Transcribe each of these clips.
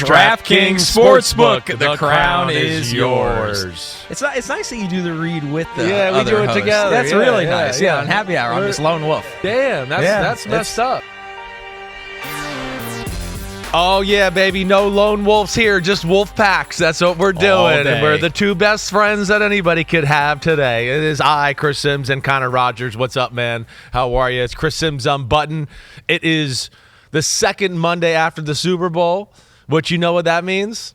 DraftKings Sportsbook. The crown is yours. It's nice that you do the read with the we other do it host. together. That's really nice. Yeah, on Happy Hour, I'm just lone wolf. Damn, that's messed up. Oh, yeah, baby. No lone wolves here, just wolf packs. That's what we're doing. And we're the two best friends that anybody could have today. It is I, Kris Simms, and Connor Rogers. What's up, man? How are you? It's Kris Simms Unbuttoned. It is the second Monday after the Super Bowl, which you know what that means?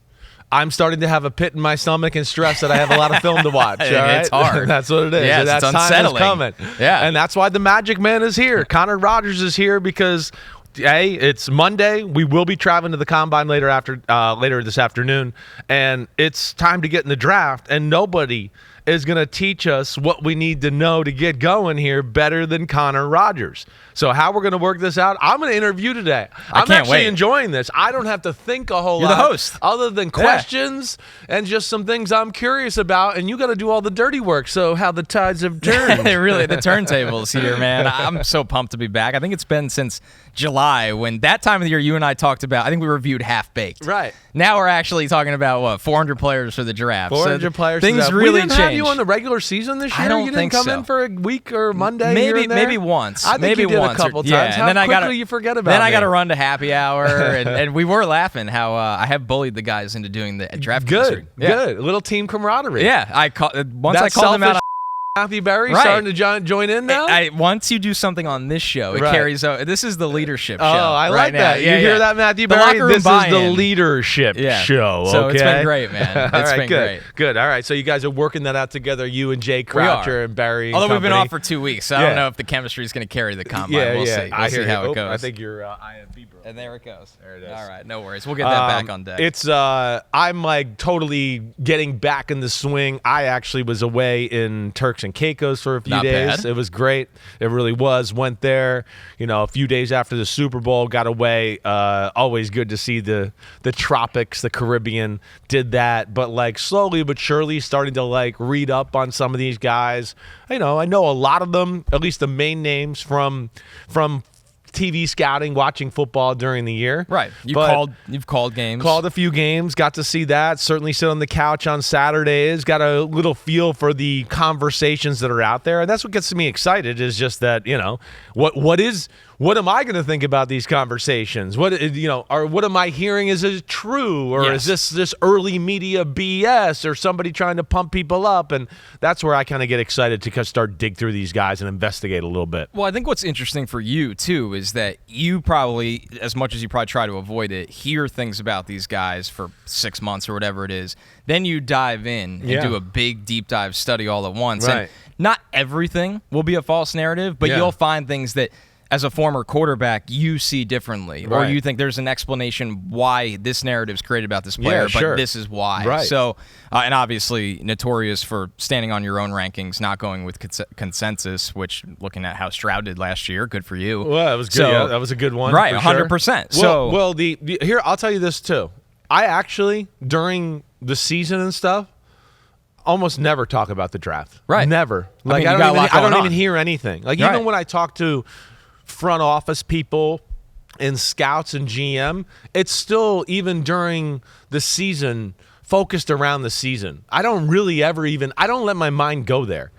I'm starting to have a pit in my stomach and stress that I have a lot of film to watch. All right? It's hard. That's what it is. Yes, that it's time unsettling. is coming. Yeah. And that's why the Magic Man is here. Connor Rogers is here because – hey, it's Monday. We will be traveling to the Combine later this afternoon, and it's time to get in the draft, and nobody is going to teach us what we need to know to get going here better than Connor Rogers. So how we're going to work this out, I'm going to interview today. I'm actually enjoying this. I don't have to think a whole lot. You're the host. Other than questions and just some things I'm curious about, and you got to do all the dirty work, so how the tides have turned. Really, the turntables here, man. I'm so pumped to be back. I think it's been since July when that time of the year you and I talked about, I think we reviewed Half-Baked. Right. Now we're actually talking about, 400 players for the draft. 400 players. Things really changed. We didn't have you on the regular season this year? I don't you didn't think come so. In for a week or Monday Maybe once. I think maybe you did once a couple times. Yeah, How quickly you forget about Then I me? got to run to Happy Hour, and we were laughing how I have bullied the guys into doing the draft. Good. A little team camaraderie. Yeah, I called them out. Matthew Berry starting to join in now? Once you do something on this show, it carries over. This is the leadership show. Oh, I like that. Yeah, you hear that, Matthew Berry? This is the leadership show. Okay? So it's been great, man. It's been good. great. Good. All right. So you guys are working that out together, you and Jay Croucher and Barry. Although we've been off for 2 weeks, so I don't know if the chemistry is going to carry the Combine. We'll see. We'll see how it goes. I think you're IFB, bro. And there it goes. There it is. All right. No worries. We'll get that back on deck. It's I'm like totally getting back in the swing. I actually was away in Turks and Caicos for a few days. Bad. It was great. It really was. Went there, a few days after the Super Bowl, got away. Always good to see the tropics, the Caribbean. Did that, but like slowly but surely starting to like read up on some of these guys. I know a lot of them, at least the main names from TV scouting, watching football during the year. Right. You've called games. Called a few games, got to see that. Certainly sit on the couch on Saturdays, got a little feel for the conversations that are out there. And that's what gets me excited is just that, what am I going to think about these conversations? What am I hearing? Is it true? Or is this early media BS or somebody trying to pump people up? And that's where I kind of get excited to start dig through these guys and investigate a little bit. Well, I think what's interesting for you, too, is that you probably, as much as you probably try to avoid it, hear things about these guys for 6 months or whatever it is. Then you dive in and do a big, deep dive study all at once. Right. And not everything will be a false narrative, but you'll find things that, as a former quarterback, you see differently, or you think there's an explanation why this narrative's created about this player, but this is why. Right. So, and obviously notorious for standing on your own rankings, not going with consensus, which, looking at how Stroud did last year, good for you. Well, that was good. So, that was a good one. Right, for 100%. Sure. Well, here, I'll tell you this, too. I actually, during the season and stuff, almost never talk about the draft. Right. Never. Like, I don't even hear anything. Like, even when I talk to front office people and scouts and GM, it's still, even during the season, focused around the season. I don't really I don't let my mind go there.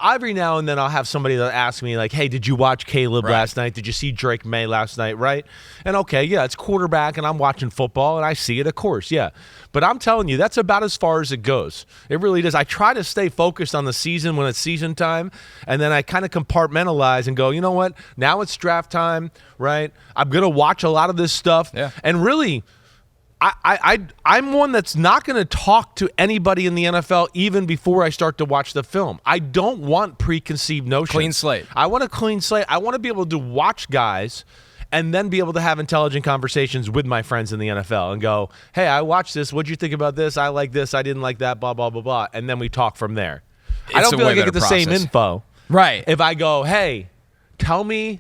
Every now and then I'll have somebody that ask me like, hey, did you watch Caleb last night? Did you see Drake May last night? Right. And okay, yeah, it's quarterback and I'm watching football and I see it, of course. Yeah. But I'm telling you, that's about as far as it goes. It really does. I try to stay focused on the season when it's season time. And then I kind of compartmentalize and go, you know what? Now it's draft time, right? I'm going to watch a lot of this stuff. Yeah. And really, I'm one that's not going to talk to anybody in the NFL even before I start to watch the film. I don't want preconceived notions. Clean slate. I want a clean slate. I want to be able to watch guys and then be able to have intelligent conversations with my friends in the NFL and go, hey, I watched this. What'd you think about this? I like this. I didn't like that, blah, blah, blah, blah. And then we talk from there. I don't feel like I get the same info. Right. If I go, hey, tell me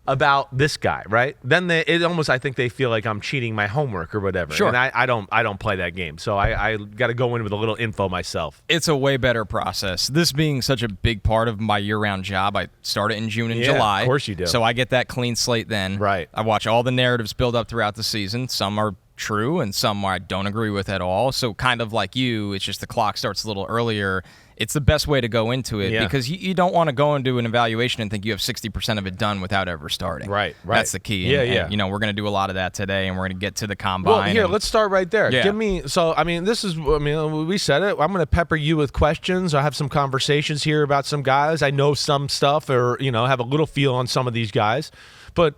about this guy, right? Then I think they feel like I'm cheating my homework or whatever. Sure. And I don't play that game. So I got to go in with a little info myself. It's a way better process. This being such a big part of my year-round job, I start it in June and July. Of course you do. So I get that clean slate then. Right. I watch all the narratives build up throughout the season. Some are true and some I don't agree with at all. So kind of like you, it's just the clock starts a little earlier. It's the best way to go into it because you don't want to go into an evaluation and think you have 60% of it done without ever starting. Right. That's the key. And, you know, we're going to do a lot of that today, and we're going to get to the combine. Well, here, let's start right there. Yeah. Give me, so, I mean, we said it. I'm going to pepper you with questions. I have some conversations here about some guys. I know some stuff or, you know, have a little feel on some of these guys. But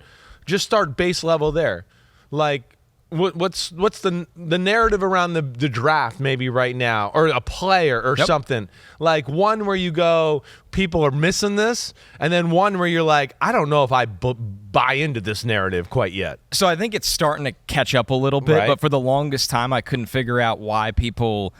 just start base level there. Like, what's the narrative around the draft maybe right now, or a player or something, like one where you go, people are missing this, and then one where you're like, I don't know if I buy into this narrative quite yet. So I think it's starting to catch up a little bit, but for the longest time I couldn't figure out why people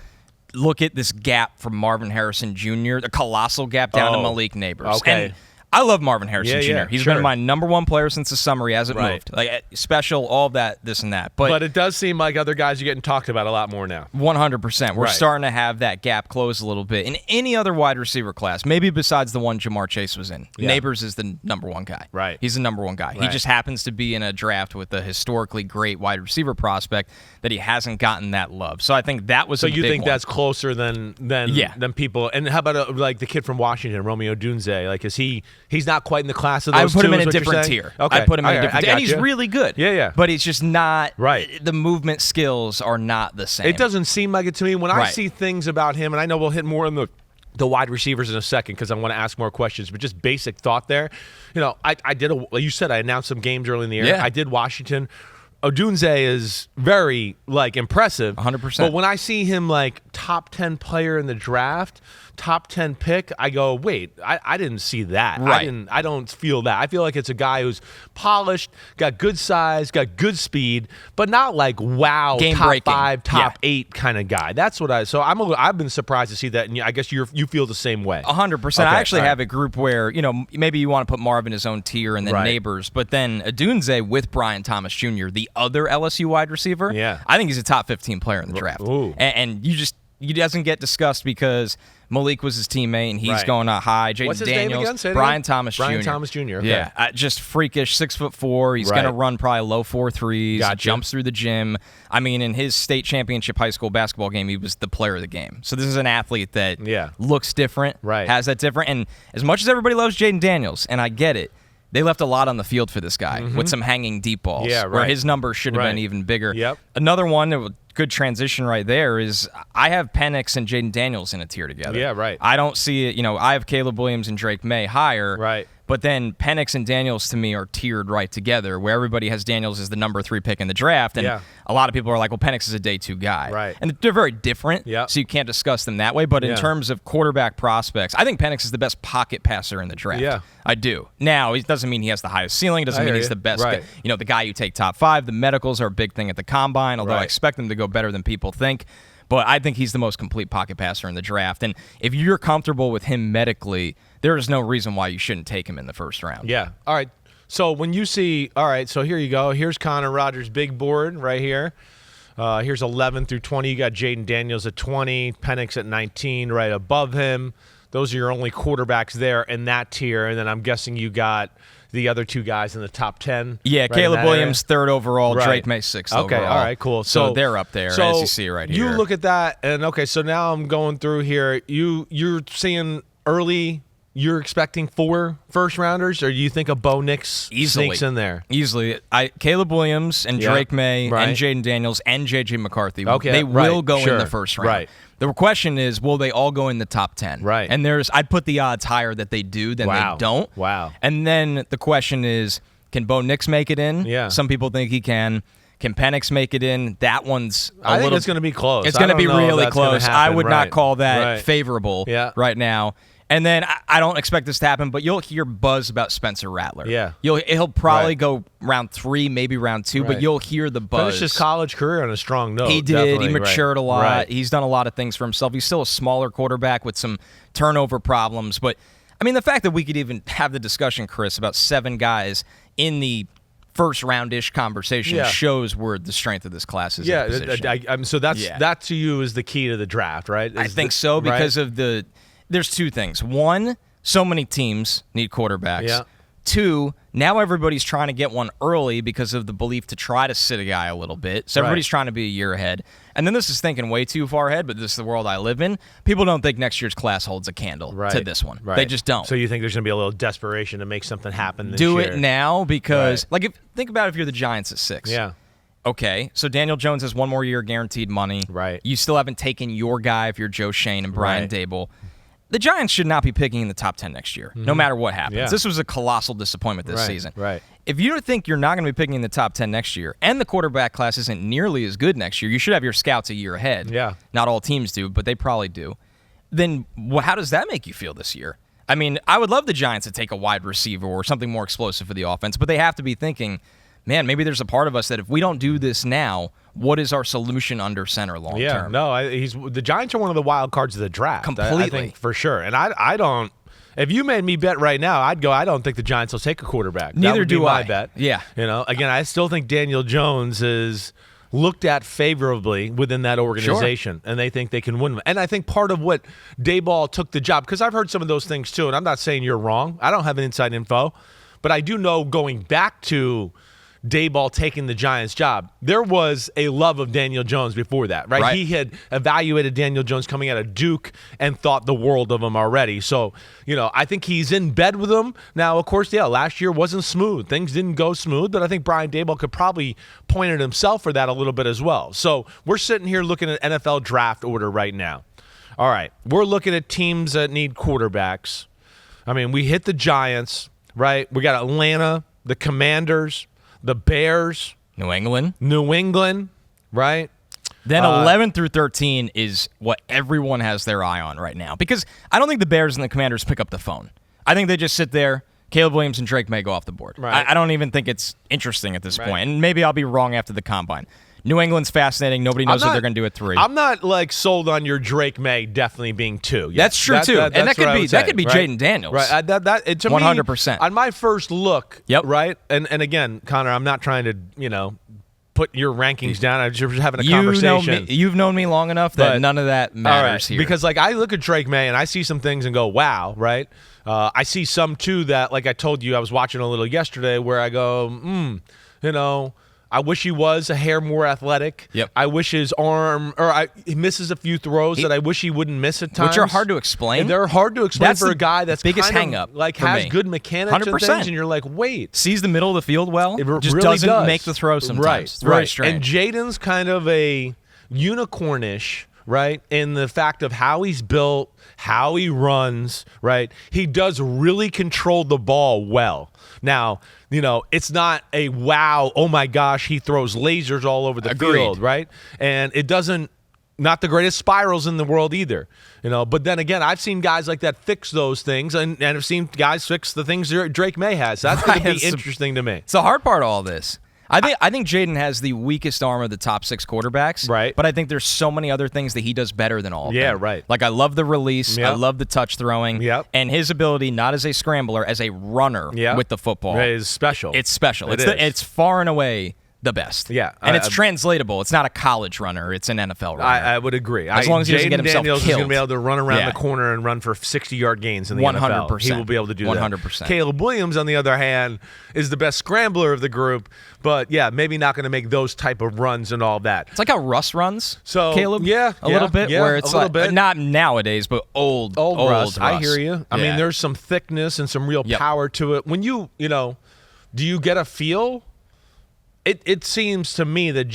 look at this gap from Marvin Harrison Jr., the colossal gap down to Malik Neighbors. Okay. And I love Marvin Harrison Jr. He's been my number one player since the summer. He hasn't moved. Like, special, all of that, this and that. But it does seem like other guys are getting talked about a lot more now. 100%. We're starting to have that gap close a little bit. In any other wide receiver class, maybe besides the one Jamar Chase was in, Neighbors is the number one guy. Right. He's the number one guy. He just happens to be in a draft with a historically great wide receiver prospect that he hasn't gotten that love. So I think that was a big one. So you think that's closer than people? And how about like the kid from Washington, Romeo Dunze? Like, he's not quite in the class of those I would put him two, in a different tier. Okay. I put him in a different tier. And he's really good. Yeah. But he's just not the movement skills are not the same. It doesn't seem like it to me. When I see things about him, and I know we'll hit more on the wide receivers in a second because I want to ask more questions, but just basic thought there. You know, I did you said I announced some games early in the year. Yeah. I did Washington. Odunze is very, like, impressive. 100%. But when I see him, like, top 10 player in the draft, top 10 pick, I go, wait, I didn't see that. Right. I don't feel that. I feel like it's a guy who's polished, got good size, got good speed, but not like, wow, game top breaking. 5, top 8 kind of guy. That's what I've been surprised to see that, and I guess you feel the same way. 100%. I actually have a group where, you know, maybe you want to put Marvin in his own tier and then Neighbors, but then Odunze with Brian Thomas Jr., the other LSU wide receiver, I think he's a top 15 player in the draft. And he doesn't get discussed because Malik was his teammate, and he's going out high. What's Jaden his name Daniels, again? Brian Thomas Jr. Brian Thomas Jr. Okay. Yeah, just freakish, 6'4". He's going to run probably low 4.3s. Gotcha. Jumps through the gym. I mean, in his state championship high school basketball game, he was the player of the game. So this is an athlete that looks different, has that different. And as much as everybody loves Jaden Daniels, and I get it, they left a lot on the field for this guy with some hanging deep balls where his numbers should have been even bigger. Another one that good transition right there is I have Penix and Jaden Daniels in a tier together. I don't see it. You know, I have Caleb Williams and Drake May higher. But then Penix and Daniels to me are tiered right together, where everybody has Daniels as the number 3 pick in the draft. And a lot of people are like, well, Penix is a day 2 guy. And they're very different, so you can't discuss them that way. But in terms of quarterback prospects, I think Penix is the best pocket passer in the draft. I do. Now, it doesn't mean he has the highest ceiling. It doesn't mean he's the best. You know, the guy you take top 5. The medicals are a big thing at the combine, although I expect them to go better than people think. But I think he's the most complete pocket passer in the draft. And if you're comfortable with him medically, there is no reason why you shouldn't take him in the first round. Yeah. All right. So when you see, all right, so here you go. Here's Connor Rogers' big board right here. Here's 11 through 20. You got Jaden Daniels at 20, Penix at 19 right above him. Those are your only quarterbacks there in that tier. And then I'm guessing you got the other 2 guys in the top 10. Yeah, right, Caleb Williams, 3rd overall. Drake May, 6th overall. Okay, all right, cool. So they're up there, as you see right here. You look at that, and okay, so now I'm going through here. You're seeing early, you're expecting 4 first-rounders, or do you think a Bo Nix sneaks in there? Easily. Caleb Williams and Drake May and Jaden Daniels and J.J. McCarthy, they will go in the first round. The question is, will they all go in the top 10? And I'd put the odds higher that they do than they don't. And then the question is, can Bo Nix make it in? Some people think he can. Can Penix make it in? That one's I think it's going to be close. It's going to be really close. I would not call that favorable right now. And then I don't expect this to happen, but you'll hear buzz about Spencer Rattler. He'll probably go round 3, maybe round 2, but you'll hear the buzz. Finished his college career on a strong note. He did. Definitely. He matured a lot. He's done a lot of things for himself. He's still a smaller quarterback with some turnover problems. But, I mean, the fact that we could even have the discussion, Kris, about 7 guys in the first round-ish conversation shows where the strength of this class is. So that to you is the key to the draft, right? I think so because of the – there's 2 things. One, so many teams need quarterbacks. 2, now everybody's trying to get one early because of the belief to try to sit a guy a little bit. So everybody's trying to be a year ahead. And then this is thinking way too far ahead, but this is the world I live in. People don't think next year's class holds a candle to this one. They just don't. So you think there's going to be a little desperation to make something happen this year? Do it now because, think about if you're the Giants at 6. Yeah. Okay, so Daniel Jones has one more year guaranteed money. Right. You still haven't taken your guy if you're Joe Shane and Brian Dable. The Giants should not be picking in the top 10 next year, no matter what happens. Yeah. This was a colossal disappointment this season. Right. If you think you're not going to be picking in the top 10 next year, and the quarterback class isn't nearly as good next year, you should have your scouts a year ahead. Yeah. Not all teams do, but they probably do. Then how does that make you feel this year? I mean, I would love the Giants to take a wide receiver or something more explosive for the offense, but they have to be thinking, man, maybe there's a part of us that if we don't do this now, what is our solution under center long term? Yeah, no, the Giants are one of the wild cards of the draft. Completely. I think for sure. And I don't. If you made me bet right now, I'd go, I don't think the Giants will take a quarterback. Neither that would do be my I. bet. Yeah. Again, I still think Daniel Jones is looked at favorably within that organization, and they think they can win. And I think part of what Daboll took the job, because I've heard some of those things too, and I'm not saying you're wrong. I don't have an inside info, but I do know going back to Daboll taking the Giants job, there was a love of Daniel Jones before that, right? He had evaluated Daniel Jones coming out of Duke and thought the world of him already. So, I think he's in bed with him. Now, of course, last year wasn't smooth. Things didn't go smooth, but I think Brian Daboll could probably point at himself for that a little bit as well. So we're sitting here looking at NFL draft order right now. All right, we're looking at teams that need quarterbacks. I mean, we hit the Giants, right? We got Atlanta, the Commanders, the Bears. New England, right? Then 11 through 13 is what everyone has their eye on right now. Because I don't think the Bears and the Commanders pick up the phone. I think they just sit there. Caleb Williams and Drake may go off the board. Right. I don't even think it's interesting at this point. And maybe I'll be wrong after the combine. New England's fascinating. Nobody knows what they're going to do at 3. I'm not sold on your Drake May definitely being 2. That's true too, and that could be Jaden Daniels. Right, to 100%. Me, on my first look. Yep. Right, and again, Connor, I'm not trying to put your rankings down. I'm just having a conversation. You've known me long enough that none of that matters here. Because I look at Drake May and I see some things and go, wow, right? I see some too that, like I told you, I was watching a little yesterday where I go, I wish he was a hair more athletic. Yep. I wish his arm, he misses a few throws that I wish he wouldn't miss at times. Which are hard to explain. And they're hard to explain for a guy that's biggest kind hang-up of has good mechanics 100%. and things, and you're like, wait. Sees the middle of the field well, just really doesn't make the throw sometimes. Right, it's very strange. And Jaden's kind of a unicornish, right, in the fact of how he's built, how he runs, right? He does really control the ball well. Now, it's not a wow, oh my gosh, he throws lasers all over the field, right? And it doesn't, not the greatest spirals in the world either, But then again, I've seen guys like that fix those things, and I've seen guys fix the things Drake May has. That's going to be interesting to me. It's the hard part of all this. I think Jaden has the weakest arm of the top 6 quarterbacks. Right. But I think there's so many other things that he does better than all of them. Yeah, right. Like I love the release. Yep. I love the touch throwing. Yep. And his ability, not as a scrambler, as a runner with the football. It is special. It's special. It it's far and away the best. Yeah. And it's translatable. It's not a college runner. It's an NFL runner. I would agree. As long as he doesn't get himself Daniels killed. is going to be able to run around the corner and run for 60-yard gains in the 100%. NFL. He will be able to do 100%. that. Caleb Williams, on the other hand, is the best scrambler of the group, but maybe not going to make those type of runs and all that. It's like how Russ runs. So Caleb, a little bit, where it's like not nowadays, but old Russ. I hear you. I mean, there's some thickness and some real power to it. When do you get a feel? It seems to me that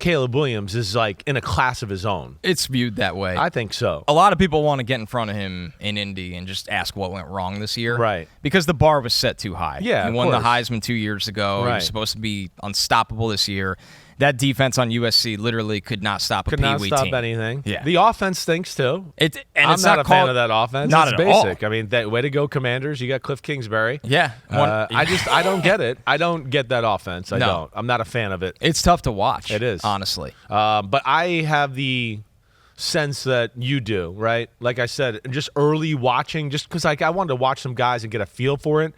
Caleb Williams is like in a class of his own. It's viewed that way. I think so. A lot of people want to get in front of him in Indy and just ask what went wrong this year. Right. Because the bar was set too high. Yeah, he won the Heisman 2 years ago. Right. He was supposed to be unstoppable this year. That defense on USC literally could not stop a Pee Wee team. Could not stop anything. Yeah. The offense stinks too. I'm not a fan of that offense. Not it's at basic. all. I mean, way to go, Commanders. You got Cliff Kingsbury. Yeah. I don't get it. I don't get that offense. I don't. I'm not a fan of it. It's tough to watch. It is. Honestly. But I have the sense that you do, right? Like I said, just early watching, just because I wanted to watch some guys and get a feel for it.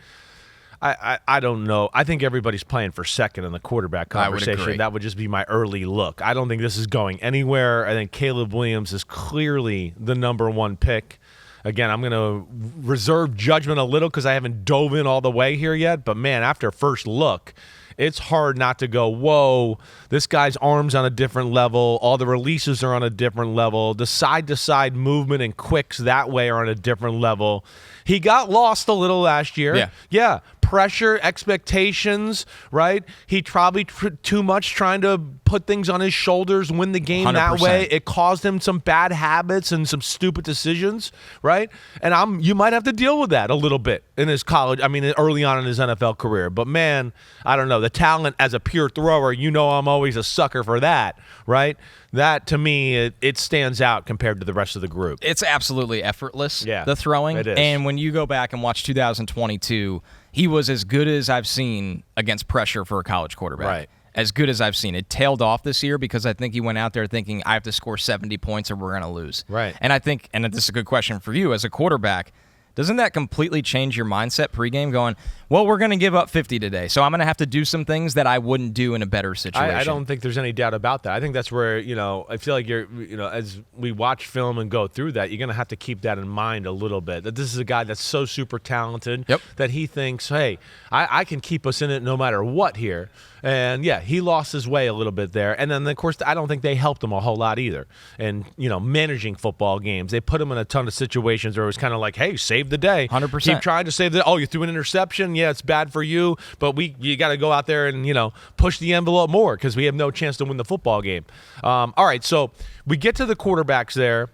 I don't know. I think everybody's playing for second in the quarterback conversation. I would agree. That would just be my early look. I don't think this is going anywhere. I think Caleb Williams is clearly the number 1 pick. again, I'm going to reserve judgment a little because I haven't dove in all the way here yet. But, man, after first look, it's hard not to go, whoa, this guy's arm's on a different level. All the releases are on a different level. The side-to-side movement and quicks that way are on a different level. He got lost a little last year. Yeah. Pressure, expectations, right? He probably too much trying to put things on his shoulders, win the game 100%. That way. It caused him some bad habits and some stupid decisions, right? And you might have to deal with that a little bit in his early on in his NFL career. But, man, I don't know. The talent as a pure thrower, I'm always a sucker for that, right? That, to me, it stands out compared to the rest of the group. It's absolutely effortless, the throwing. It is. And when you go back and watch 2022, he was as good as I've seen against pressure for a college quarterback. Right. As good as I've seen. It tailed off this year because I think he went out there thinking, I have to score 70 points or we're going to lose. Right. And I think, and this is a good question for you, as a quarterback, doesn't that completely change your mindset pregame going, well, we're going to give up 50 today, so I'm going to have to do some things that I wouldn't do in a better situation? I don't think there's any doubt about that. I think that's where, I feel like as we watch film and go through that, you're going to have to keep that in mind a little bit, that this is a guy that's so super talented that he thinks, hey, I can keep us in it no matter what here. And, yeah, he lost his way a little bit there. And then, of course, I don't think they helped him a whole lot either. And, managing football games, they put him in a ton of situations where it was kind of like, hey, save the day. 100%. Keep trying to save the – oh, you threw an interception? Yeah, it's bad for you. But you got to go out there and, push the envelope more because we have no chance to win the football game. All right, so we get to the quarterbacks there.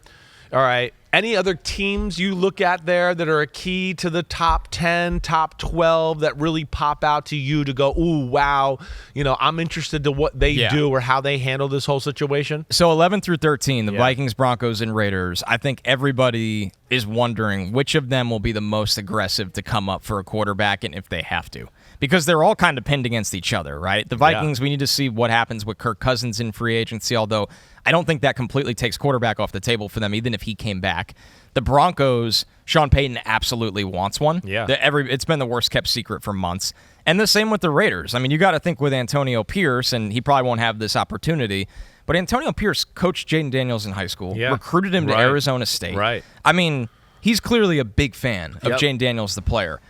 All right. Any other teams you look at there that are a key to the top 10, top 12 that really pop out to you to go, ooh, wow, I'm interested to what they do or how they handle this whole situation? So 11 through 13, the Vikings, Broncos, and Raiders, I think everybody is wondering which of them will be the most aggressive to come up for a quarterback and if they have to. Because they're all kind of pinned against each other, right? The Vikings, we need to see what happens with Kirk Cousins in free agency, although I don't think that completely takes quarterback off the table for them, even if he came back. The Broncos, Sean Payton absolutely wants one. Yeah. It's been the worst-kept secret for months. And the same with the Raiders. I mean, you got to think with Antonio Pierce, and he probably won't have this opportunity, but Antonio Pierce coached Jaden Daniels in high school, recruited him to Arizona State. Right. I mean, he's clearly a big fan of Jaden Daniels, the player.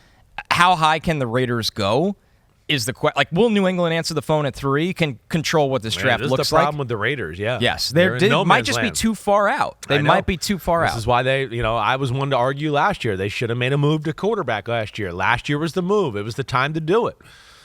How high can the Raiders go is the question. Like, will New England answer the phone at 3? Can control what this draft looks like? This is the problem with the Raiders, Yes. They might just be too far out. They might be too far out. This is why I was one to argue last year. They should have made a move to quarterback last year. Last year was the move. It was the time to do it.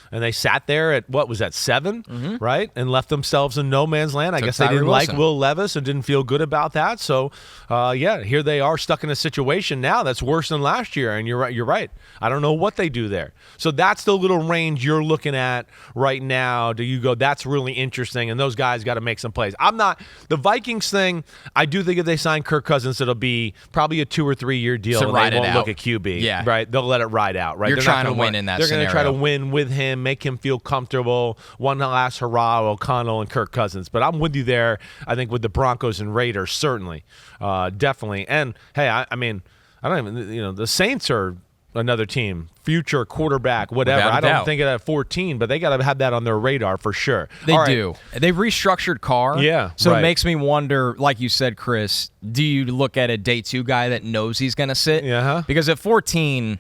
And they sat there at, what was that, 7, right? And left themselves in no man's land. I guess they didn't like Will Levis and didn't feel good about that. So, here they are stuck in a situation now that's worse than last year. And you're right. I don't know what they do there. So that's the little range you're looking at right now. Do you go, that's really interesting, and those guys got to make some plays. The Vikings thing, I do think if they sign Kirk Cousins, it'll be probably a 2 or 3 year deal, and they won't look at QB. Right? They'll let it ride out, right? You're trying to win in that scenario. They're going to try to win with him, make him feel comfortable. One last hurrah, O'Connell and Kirk Cousins. But I'm with you there, I think, with the Broncos and Raiders, certainly. Definitely. And, hey, I mean, I don't even, the Saints are another team, future quarterback, whatever. I don't think it at 14, but they got to have that on their radar for sure. They do. They've restructured Carr. Yeah. So it makes me wonder, like you said, Kris, do you look at a day 2 guy that knows he's going to sit? Yeah. Because at 14,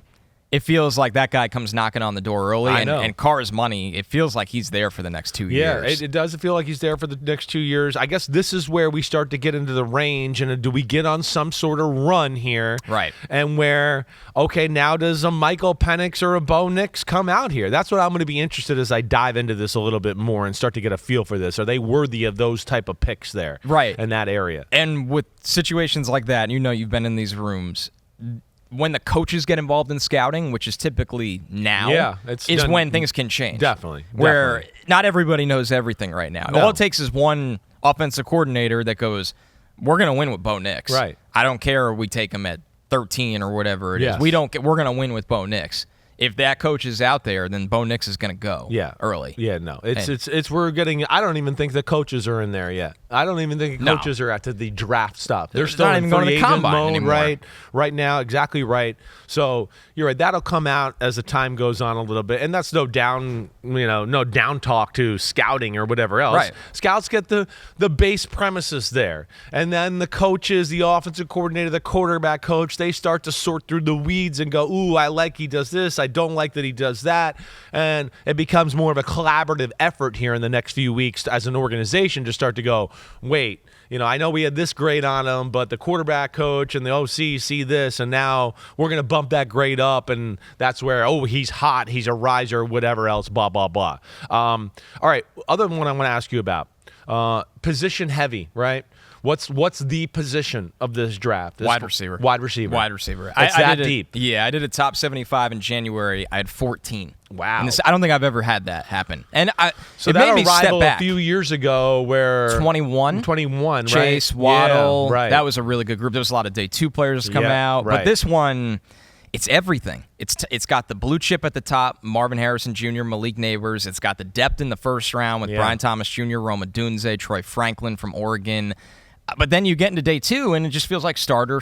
it feels like that guy comes knocking on the door early. And Carr's money, it feels like he's there for the next 2 years. Yeah, it does feel like he's there for the next 2 years. I guess this is where we start to get into the range, and do we get on some sort of run here? Right. And where, okay, now does a Michael Penix or a Bo Nix come out here? That's what I'm going to be interested as I dive into this a little bit more and start to get a feel for this. Are they worthy of those type of picks there? Right. In that area. And with situations like that, you've been in these rooms, when the coaches get involved in scouting, which is typically now, is when things can change. Definitely. Where not everybody knows everything right now. No. All it takes is one offensive coordinator that goes, we're going to win with Bo Nix. Right. I don't care if we take him at 13 or whatever it is. We're going to win with Bo Nix. if that coach is out there, then Bo Nix is going to go early. Yeah, no. It's we're getting I don't even think the coaches are in there yet. I don't even think the coaches are at the draft stuff. They're still not in even going to the combine mode anymore. right now. Exactly right. So you're right. That'll come out as the time goes on a little bit. And that's no down talk to scouting or whatever else. Right. Scouts get the base premises there. And then the coaches, the offensive coordinator, the quarterback coach, they start to sort through the weeds and go, ooh, I like he does this. I don't like that he does that. And it becomes more of a collaborative effort here in the next few weeks as an organization to start to go, wait, I know we had this grade on him, but the quarterback coach and the OC see this, and now we're going to bump that grade up, and that's where, he's hot, he's a riser, whatever else, blah, blah, blah. All right, other one I want to ask you about, position heavy, right? What's the position of this draft? Wide receiver. Wide receiver. It's that deep. Yeah, I did a top 75 in January. I had 14. Wow. And I don't think I've ever had that happen. And so it that made me step arrival back. a few years ago where 21, right? Chase, Waddle. Yeah, right. That was a really good group. There was a lot of day 2 players come out. Right. But this one, it's everything. It's got the blue chip at the top, Marvin Harrison Jr., Malik Neighbors. It's got the depth in the first round with Brian Thomas Jr., Rome Odunze, Troy Franklin from Oregon. But then you get into day 2, and it just feels like starter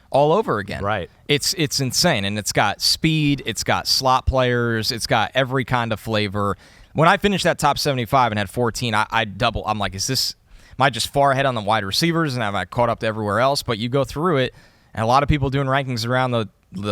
all over again. Right. It's insane, and it's got speed, it's got slot players, it's got every kind of flavor. When I finished that top 75 and had 14, I double. I'm like, am I just far ahead on the wide receivers, and have I caught up to everywhere else? But you go through it, and a lot of people doing rankings around the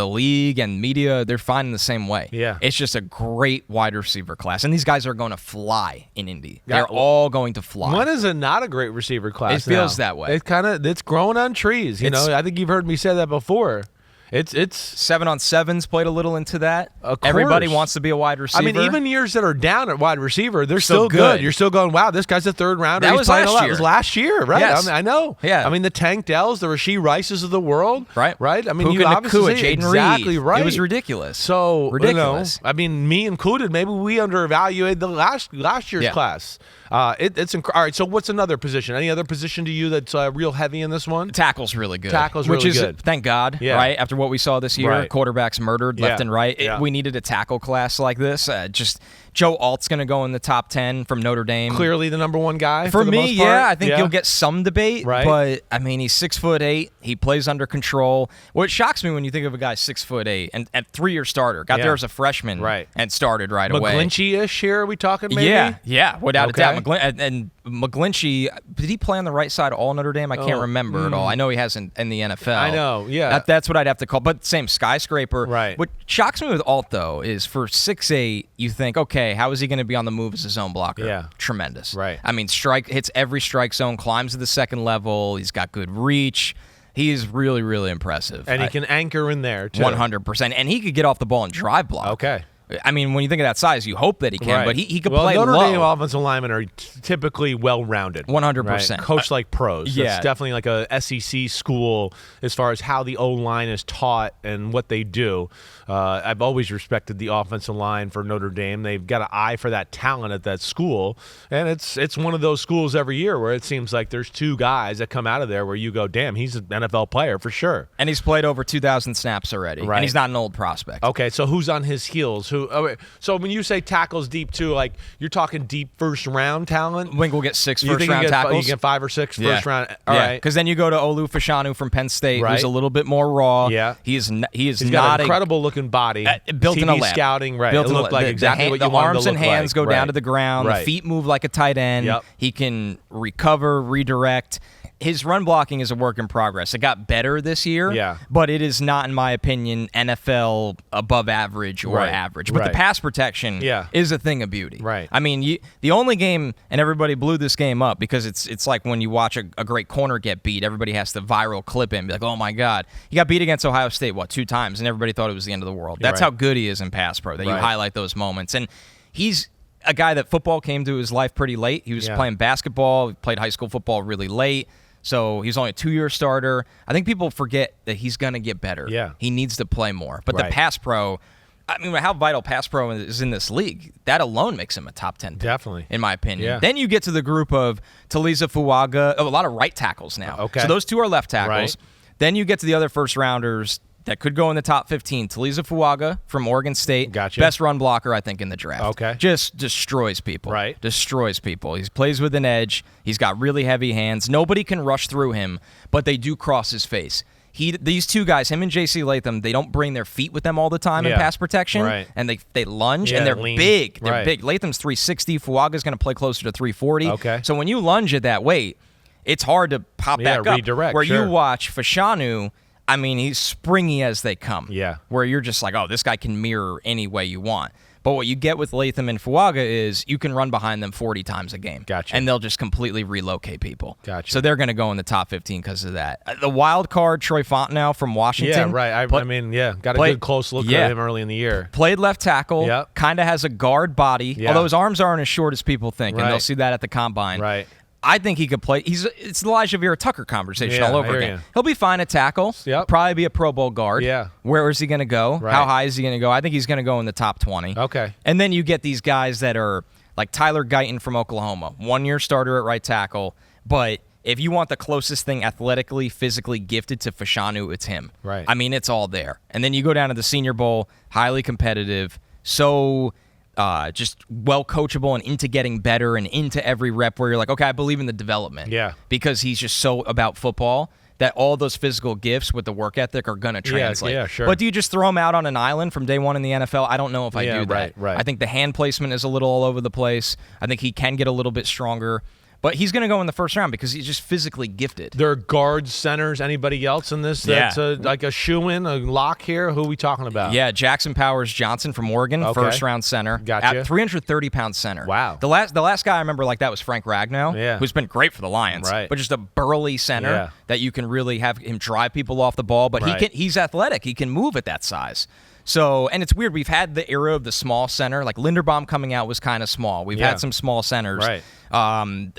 league and media, they're finding the same way. Yeah. It's just a great wide receiver class. And these guys are going to fly in Indy. They're all going to fly. When is it not a great receiver class? It feels that way. It's growing on trees. I think you've heard me say that before. It's 7-on-7s played a little into that. Of Everybody course. wants to be a wide receiver. I mean, even years that are down at wide receiver, they're still good. You're still going, wow, this guy's a third rounder. That He's was playing last a lot. year. It was last year, right? Yes. I know. Yeah. I mean, the Tank Dells, the Rasheed Rices of the world. Right. I mean, Puka you obviously Nacua, Jaden exactly Reed. right. It was ridiculous. So ridiculous. I mean, me included, maybe we underevaluated the last year's class. It's all right. So what's another position? Any other position to you that's real heavy in this one? Tackle's really good. Which is good. Thank God, right? After what we saw this year, quarterbacks murdered left and right. We needed a tackle class like this. Just Joe Alt's going to go in the top 10 from Notre Dame. Clearly the number one guy for the me. most part. Yeah, I think you'll get some debate. Right. But I mean, he's 6'8". He plays under control. What shocks me when you think of a guy 6'8" and 3-year starter, got there as a freshman, and started right away. McGlinchey-ish here. Are we talking? Maybe? Yeah, without a doubt. And McGlinchey, did he play on the right side all Notre Dame? I can't remember at all. I know he hasn't in the NFL. I know. Yeah, that's what I'd have to call. But same skyscraper. Right. What shocks me with Alt though is for 6'8", you think, okay, how is he going to be on the move as a zone blocker? Yeah, tremendous. Right. I mean, hits every strike zone, climbs to the second level. He's got good reach. He is really, really impressive. And he can anchor in there too. 100%. And he could get off the ball and drive block. Okay. I mean, when you think of that size, you hope that he can, but he could play Notre low. Dame offensive linemen are typically well-rounded. 100%. Coached like pros. Yeah. It's definitely like a SEC school as far as how the O-line is taught and what they do. I've always respected the offensive line for Notre Dame. They've got an eye for that talent at that school, and it's one of those schools every year where it seems like there's 2 guys that come out of there where you go, damn, he's an NFL player for sure. And he's played over 2,000 snaps already, and he's not an old prospect. Okay, so who's on his heels? So when you say tackles deep too, like you're talking deep first round talent. I think we'll get 6 you first round tackles. You get 5 or 6 first round. All right, because then you go to Olu Fashanu from Penn State, who's a little bit more raw. Yeah, he's He's not got an incredible looking body, built in a lab. Scouting, right? Built it looked like exactly what you the wanted arms to and look hands like. go down to the ground. Right. The feet move like a tight end. Yep. He can recover, redirect. His run blocking is a work in progress. It got better this year, but it is not, in my opinion, NFL above average or average. But the pass protection is a thing of beauty. Right. I mean, the only game, and everybody blew this game up because it's like when you watch a great corner get beat, everybody has to viral clip him and be like, oh my God. He got beat against Ohio State, 2 times, and everybody thought it was the end of the world. That's how good he is in pass pro, that you highlight those moments. And he's a guy that football came to his life pretty late. He was playing basketball, played high school football really late. So he's only a 2-year starter. I think people forget that he's going to get better. Yeah. He needs to play more. But the pass pro, I mean, how vital pass pro is in this league, that alone makes him a top 10 pick. Definitely. In my opinion. Yeah. Then you get to the group of Taliza Fuaga, a lot of right tackles now. Okay. So those 2 are left tackles. Right. Then you get to the other first rounders, that could go in the top 15. Taliza Fuaga from Oregon State. Gotcha. Best run blocker, I think, in the draft. Okay. Just destroys people. Right. Destroys people. He plays with an edge. He's got really heavy hands. Nobody can rush through him, but they do cross his face. These two guys, him and J.C. Latham, they don't bring their feet with them all the time in pass protection, right. and they lunge, and they're lean. big. They're right. big. Latham's 360. Fuaga's going to play closer to 340. Okay. So when you lunge at that weight, it's hard to pop back up. Redirect, where sure. you watch Fashanu, I mean, he's springy as they come. Yeah. Where you're just like, oh, this guy can mirror any way you want. But what you get with Latham and Fuaga is you can run behind them 40 times a game. Gotcha. And they'll just completely relocate people. Gotcha. So they're going to go in the top 15 because of that. The wild card, Troy Fontenot from Washington. Yeah, right. I mean, got a good close look at him early in the year. Played left tackle. Yep. Kind of has a guard body, although his arms aren't as short as people think, and they'll see that at the combine. Right. I think he could play. It's the Elijah Vera Tucker conversation all over again. You. He'll be fine at tackle. Yep. Probably be a Pro Bowl guard. Yeah. Where is he going to go? Right. How high is he going to go? I think he's going to go in the top 20. Okay. And then you get these guys that are like Tyler Guyton from Oklahoma, 1-year starter at right tackle. But if you want the closest thing athletically, physically gifted to Fashanu, it's him. Right. I mean, it's all there. And then you go down to the Senior Bowl, highly competitive, so just well coachable and into getting better and into every rep where you're like, okay, I believe in the development. Yeah. Because he's just so about football that all those physical gifts with the work ethic are going to translate. Yeah, sure. But do you just throw him out on an island from day one in the NFL? I don't know if I do that. Right. I think the hand placement is a little all over the place. I think he can get a little bit stronger. But he's going to go in the first round because he's just physically gifted. There are guards, centers, anybody else in this that's like a shoe-in, a lock here? Who are we talking about? Yeah, Jackson Powers Johnson from Oregon, first-round center. Gotcha. At 330-pound center. Wow. The last guy I remember like that was Frank Ragnow, who's been great for the Lions. Right. But just a burly center that you can really have him drive people off the ball. But he's athletic. He can move at that size. So, and it's weird. We've had the era of the small center. Like Linderbaum coming out was kind of small. We've had some small centers. Right.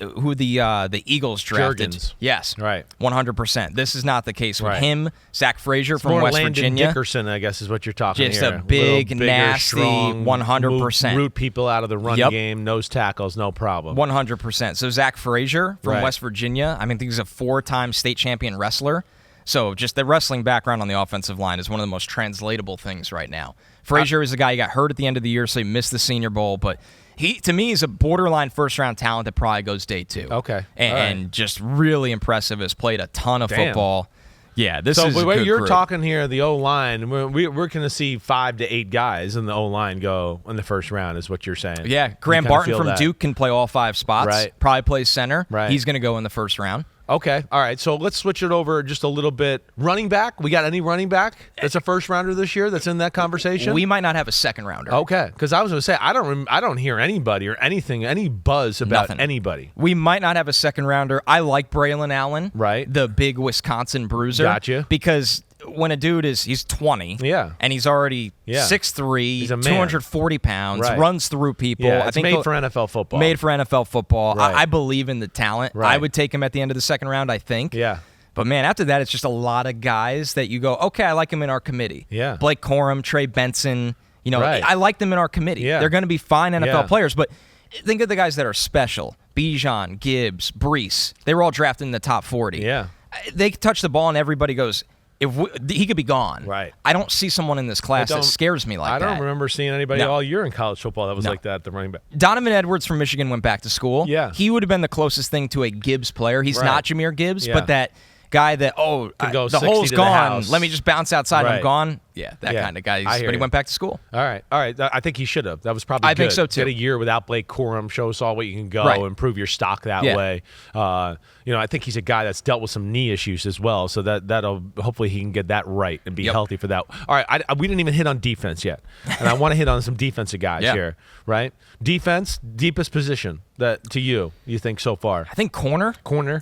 Who the Eagles drafted. Juergens. Yes. Right. 100%. This is not the case with Right. him. Zach Frazier It's from more West Landon Virginia. Dickerson, I guess, is what you're talking Just here. a big, Bigger, nasty, strong, 100%. Root people out of the run game, nose tackles, no problem. 100%. So Zach Frazier from Right. West Virginia, I mean, he's a 4-time state champion wrestler. So just the wrestling background on the offensive line is one of the most translatable things right now. Frazier is a guy who got hurt at the end of the year, so he missed the Senior Bowl. But to me, he's a borderline first-round talent that probably goes day 2. Okay. And just really impressive. Has played a ton of football. Yeah, this is a wait, good you're group. talking here, the O-line, we're going to see 5 to 8 guys in the O-line go in the first round is what you're saying. Yeah, Graham kinda Barton feel from that. Duke can play all 5 spots. Right. Probably plays center. Right. He's going to go in the first round. Okay. All right. So let's switch it over just a little bit. Running back. We got any running back that's a first rounder this year that's in that conversation? We might not have a second rounder. Okay. Because I was going to say I don't hear anybody or anything, any buzz about anybody. We might not have a second rounder. I like Braylon Allen, right? The big Wisconsin bruiser. Gotcha. Because when a dude he's 20, and he's already 6'3", 240 pounds, runs through people. Yeah, I think made for NFL football. Made for NFL football. Right. I believe in the talent. Right. I would take him at the end of the second round, I think. Yeah. But, man, after that, it's just a lot of guys that you go, okay, I like him in our committee. Yeah. Blake Corum, Trey Benson. You know, I like them in our committee. Yeah. They're going to be fine NFL players. But think of the guys that are special. Bijan, Gibbs, Bryce. They were all drafted in the top 40. Yeah. They touch the ball, and everybody goes, he could be gone. Right. I don't see someone in this class that scares me like that. I don't remember seeing anybody all year in college football that was like that at the running back. Donovan Edwards from Michigan went back to school. Yeah. He would have been the closest thing to a Gibbs player. He's not Jahmyr Gibbs, but that guy that, the hole's gone. Let me just bounce outside and I'm gone. Yeah, that kind of guy. But he went back to school. All right. I think he should have. That was probably good. I think so, too. Get a year without Blake Corum, show us all what you can go, improve your stock that way. I think he's a guy that's dealt with some knee issues as well, so that'll hopefully he can get that right and be healthy for that. All right, we didn't even hit on defense yet, and I want to hit on some defensive guys here, right? Defense, deepest position that to you think so far? I think corner.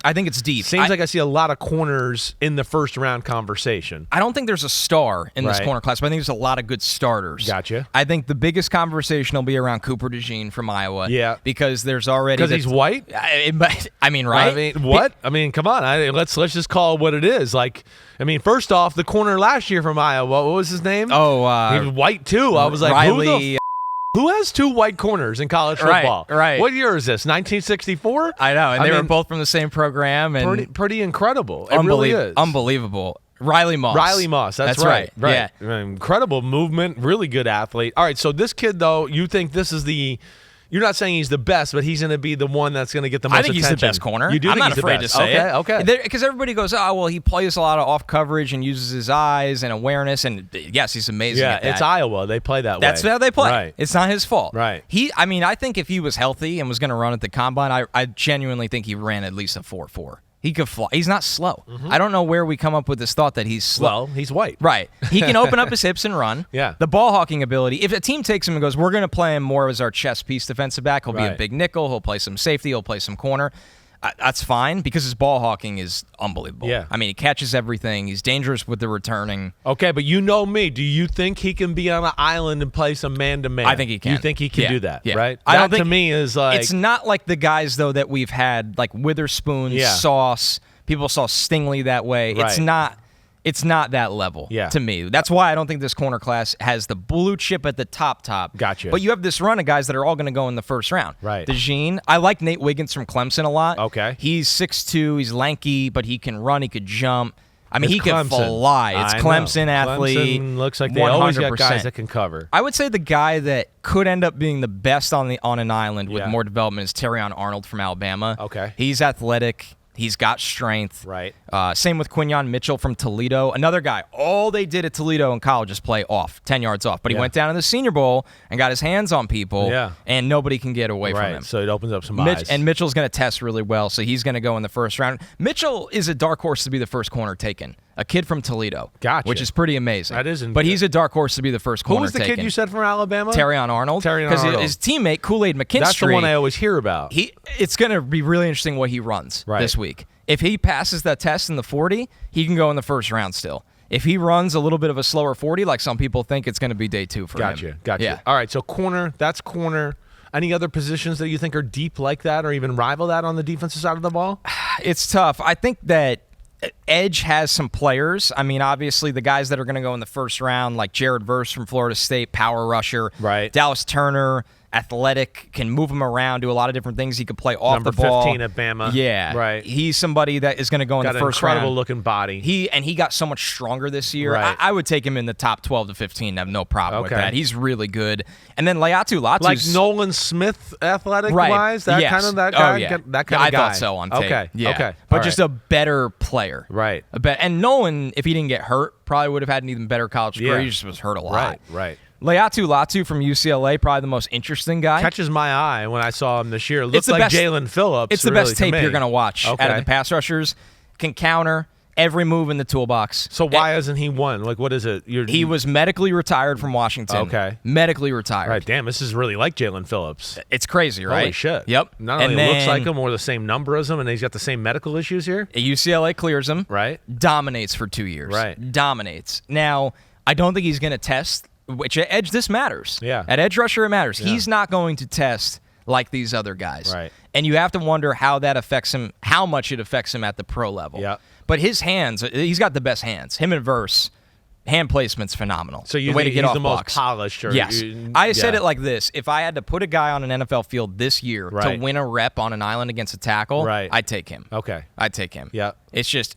I think it's deep. Seems like I see a lot of corners in the first round conversation. I don't think there's a star in this corner class, but I think there's a lot of good starters. Gotcha. I think the biggest conversation will be around Cooper DeJean from Iowa. Yeah. Because there's already... Because he's white? I mean, right? I mean, what? I mean, come on. Let's just call it what it is. Like, I mean, first off, the corner last year from Iowa, what was his name? He was white too. I was like, Riley... Who has 2 white corners in college football? Right. What year is this? 1964? I know, and they were both from the same program. And pretty incredible. It really is. Unbelievable. Riley Moss. That's right. Yeah. Incredible movement. Really good athlete. All right. So this kid, though, you think this is the. You're not saying he's the best, but he's going to be the one that's going to get the most attention. I think he's the best corner. You do I'm think not he's afraid the best. to say it. Okay. Because everybody goes, oh, well, he plays a lot of off coverage and uses his eyes and awareness. And yes, he's amazing at that. It's Iowa. They play that way. That's how they play. Right. It's not his fault. Right. I think if he was healthy and was going to run at the combine, I genuinely think he ran at least a 4.4. He could fly. He's not slow. Mm-hmm. I don't know where we come up with this thought that he's slow. Well, he's white. Right. He can open up his hips and run. Yeah. The ball hawking ability. If a team takes him and goes, we're going to play him more as our chess piece defensive back, he'll be a big nickel. He'll play some safety. He'll play some corner. That's fine because his ball hawking is unbelievable. Yeah. I mean, he catches everything. He's dangerous with the returning. Okay, but you know me. Do you think he can be on an island and play some man-to-man? I think he can. You think he can do that, right? I don't that think, to me is like... It's not like the guys, though, that we've had, like Witherspoon, Sauce. People saw Stingley that way. Right. It's not that level to me. That's why I don't think this corner class has the blue chip at the top. Gotcha. But you have this run of guys that are all going to go in the first round. Right. Bijan. I like Nate Wiggins from Clemson a lot. Okay. He's 6'2". He's lanky, but he can run. He could jump. I mean, it's he can fly. It's Clemson athlete. Clemson looks like they always got guys that can cover. I would say the guy that could end up being the best on an island with more development is Terrion Arnold from Alabama. Okay. He's athletic. He's got strength. Right. Same with Quinyon Mitchell from Toledo. Another guy. All they did at Toledo in college is play off, 10 yards off. But he went down in the Senior Bowl and got his hands on people, and nobody can get away from him. So it opens up some eyes. And Mitchell's going to test really well, so he's going to go in the first round. Mitchell is a dark horse to be the first corner taken. A kid from Toledo. Gotcha. Which is pretty amazing. That isn't But good. he's a dark horse to be the first corner taken. Who was the kid you said from Alabama? Terrion Arnold. Because his teammate, Kool-Aid McKinstry. That's the one I always hear about. It's going to be really interesting what he runs this week. If he passes that test in the 40, he can go in the first round still. If he runs a little bit of a slower 40, like some people think, it's going to be day 2 for him. Gotcha. Yeah. All right, so corner, that's corner. Any other positions that you think are deep like that or even rival that on the defensive side of the ball? It's tough. I think that edge has some players. I mean, obviously, the guys that are going to go in the first round, like Jared Verse from Florida State, power rusher. Right. Dallas Turner, athletic, can move him around, do a lot of different things. He could play off the ball. Number 15 at Bama. Yeah. Right. He's somebody that is going to go in the first round. Got an incredible-looking body. He got so much stronger this year. Right. I would take him in the top 12 to 15. I have no problem with that. He's really good. And then Laiatu Latu's... Like Nolan Smith athletic-wise? That kind of that guy? Oh, yeah. That kind of guy? I thought so on tape. Okay. Yeah. Okay. But just a better player. Right. And Nolan, if he didn't get hurt, probably would have had an even better college career. He just was hurt a lot. Right. Laiatu Latu from UCLA, probably the most interesting guy. Catches my eye when I saw him this year. It looks like Jaylon Phillips. It's the best tape you're going to watch out of the pass rushers. Can counter every move in the toolbox. So why hasn't he won? Like, what is it? He was medically retired from Washington. Okay. Medically retired. Right. Damn, this is really like Jalen Phillips. It's crazy, right? Holy shit. Yep. Not only looks like him or the same number as him, and he's got the same medical issues here. UCLA clears him. Right. Dominates for 2 years. Right. Dominates. Now, I don't think he's going to test, which at edge, this matters. Yeah. At edge rusher, it matters. Yeah. He's not going to test like these other guys. Right. And you have to wonder how that affects him, how much it affects him at the pro level. Yeah. But his hands, he's got the best hands. Him and Verse, hand placement's phenomenal. So you the way think to get he's off the blocks. most polished? Yes. I said it like this. If I had to put a guy on an NFL field this year to win a rep on an island against a tackle, I'd take him. Okay. I'd take him. Yeah. It's just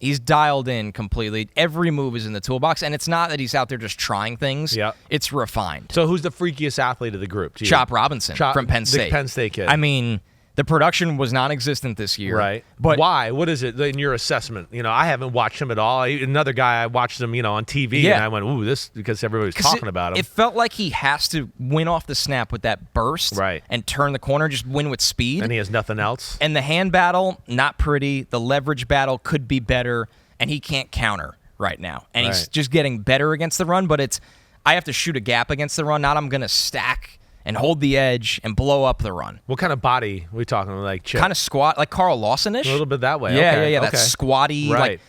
he's dialed in completely. Every move is in the toolbox, and it's not that he's out there just trying things. Yeah. It's refined. So who's the freakiest athlete of the group? Chop Robinson from Penn State. The Penn State kid. I mean, the production was non-existent this year. Right. But why? What is it in your assessment? You know, I haven't watched him at all. Another guy, I watched him, on TV, and I went, ooh, this, because everybody's talking about him. It felt like he has to win off the snap with that burst and turn the corner, just win with speed. And he has nothing else. And the hand battle, not pretty. The leverage battle could be better, and he can't counter right now. And he's just getting better against the run, but I have to shoot a gap against the run, not I'm going to stack and hold the edge and blow up the run. What kind of body are we talking? Like Chip? Kind of squat, like Carl Lawson-ish. A little bit that way. Yeah, okay. That squatty, like,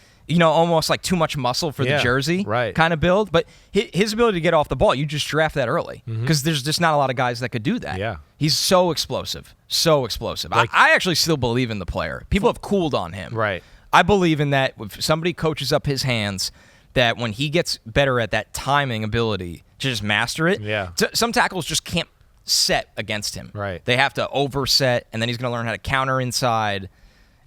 almost like too much muscle for the jersey kind of build. But his ability to get off the ball, you just draft that early because there's just not a lot of guys that could do that. Yeah. He's so explosive. So explosive. Like, I actually still believe in the player. People have cooled on him. Right. I believe in that. If somebody coaches up his hands, that when he gets better at that timing ability to just master it, some tackles just can't set against him. Right. They have to overset, and then he's going to learn how to counter inside.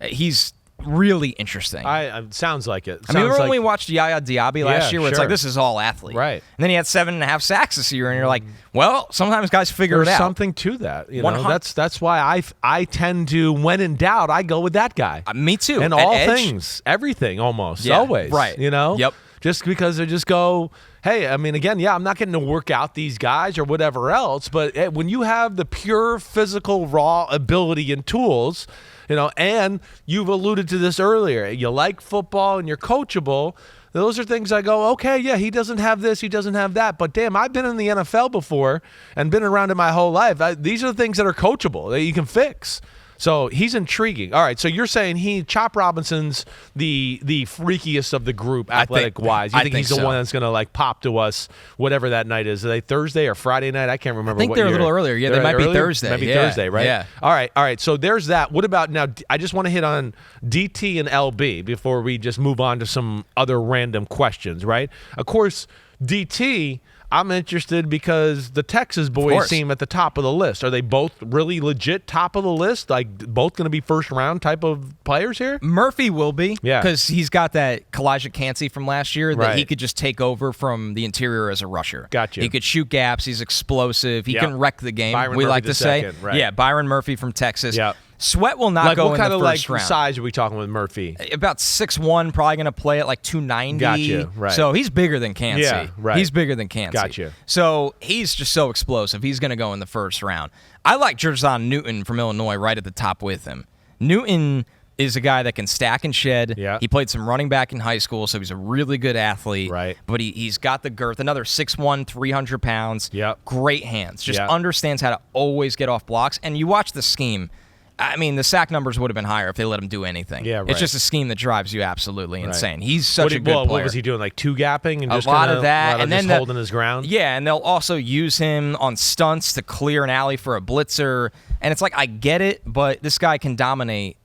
He's really interesting. Sounds like it. I mean, remember when we watched Yaya Diaby last year, where it's like, this is all athlete. Right. And then he had 7.5 sacks this year, and you're like, well, sometimes guys figure it out. There's something to that. You know, that's why I tend to, when in doubt, I go with that guy. Me too. And all things, everything almost, always. Right. You know? Yep. Just because they just go, hey, I mean, again, I'm not getting to work out these guys or whatever else, but when you have the pure physical, raw ability and tools, you know, and you've alluded to this earlier, you like football and you're coachable, those are things I go, okay, yeah, he doesn't have this, he doesn't have that, but damn, I've been in the NFL before and been around it my whole life. These are the things that are coachable, that you can fix. So he's intriguing. All right, so you're saying Chop Robinson's the freakiest of the group, athletic-wise. You think he's the one that's going to, like, pop to us whatever that night is? Are they Thursday or Friday night? I can't remember. I think they're a little earlier. Yeah, they might be Thursday. Maybe Thursday, right? Yeah. All right. So there's that. What about now? I just want to hit on DT and LB before we just move on to some other random questions, right? Of course, DT, I'm interested because the Texas boys seem at the top of the list. Are they both really legit top of the list? Like, both going to be first-round type of players here? Murphy will be, yeah, because he's got that Kalijah Cansey from last year that he could just take over from the interior as a rusher. Gotcha. He could shoot gaps. He's explosive. He can wreck the game, Byron we Murphy like to say. Right. Yeah, Byron Murphy from Texas. Yeah. Sweat will not go in the first round. What kind of size are we talking with Murphy? About 6'1", probably going to play at like 290. Gotcha, right. So he's bigger than Cansey. Yeah, right. He's bigger than Cansey. Gotcha. So he's just so explosive. He's going to go in the first round. I like Jerzon Newton from Illinois right at the top with him. Newton is a guy that can stack and shed. Yeah. He played some running back in high school, so he's a really good athlete. Right. But he's got the girth. Another 6'1", 300 pounds. Yep. Great hands. Just Yep. understands how to always get off blocks. And you watch the scheme. I mean, the sack numbers would have been higher if they let him do anything. Yeah, right. It's just a scheme that drives you absolutely insane. He's such a good player. What was he doing, like two-gapping? And just a lot of that. And then holding his ground? Yeah, and they'll also use him on stunts to clear an alley for a blitzer. And it's like, I get it, but this guy can dominate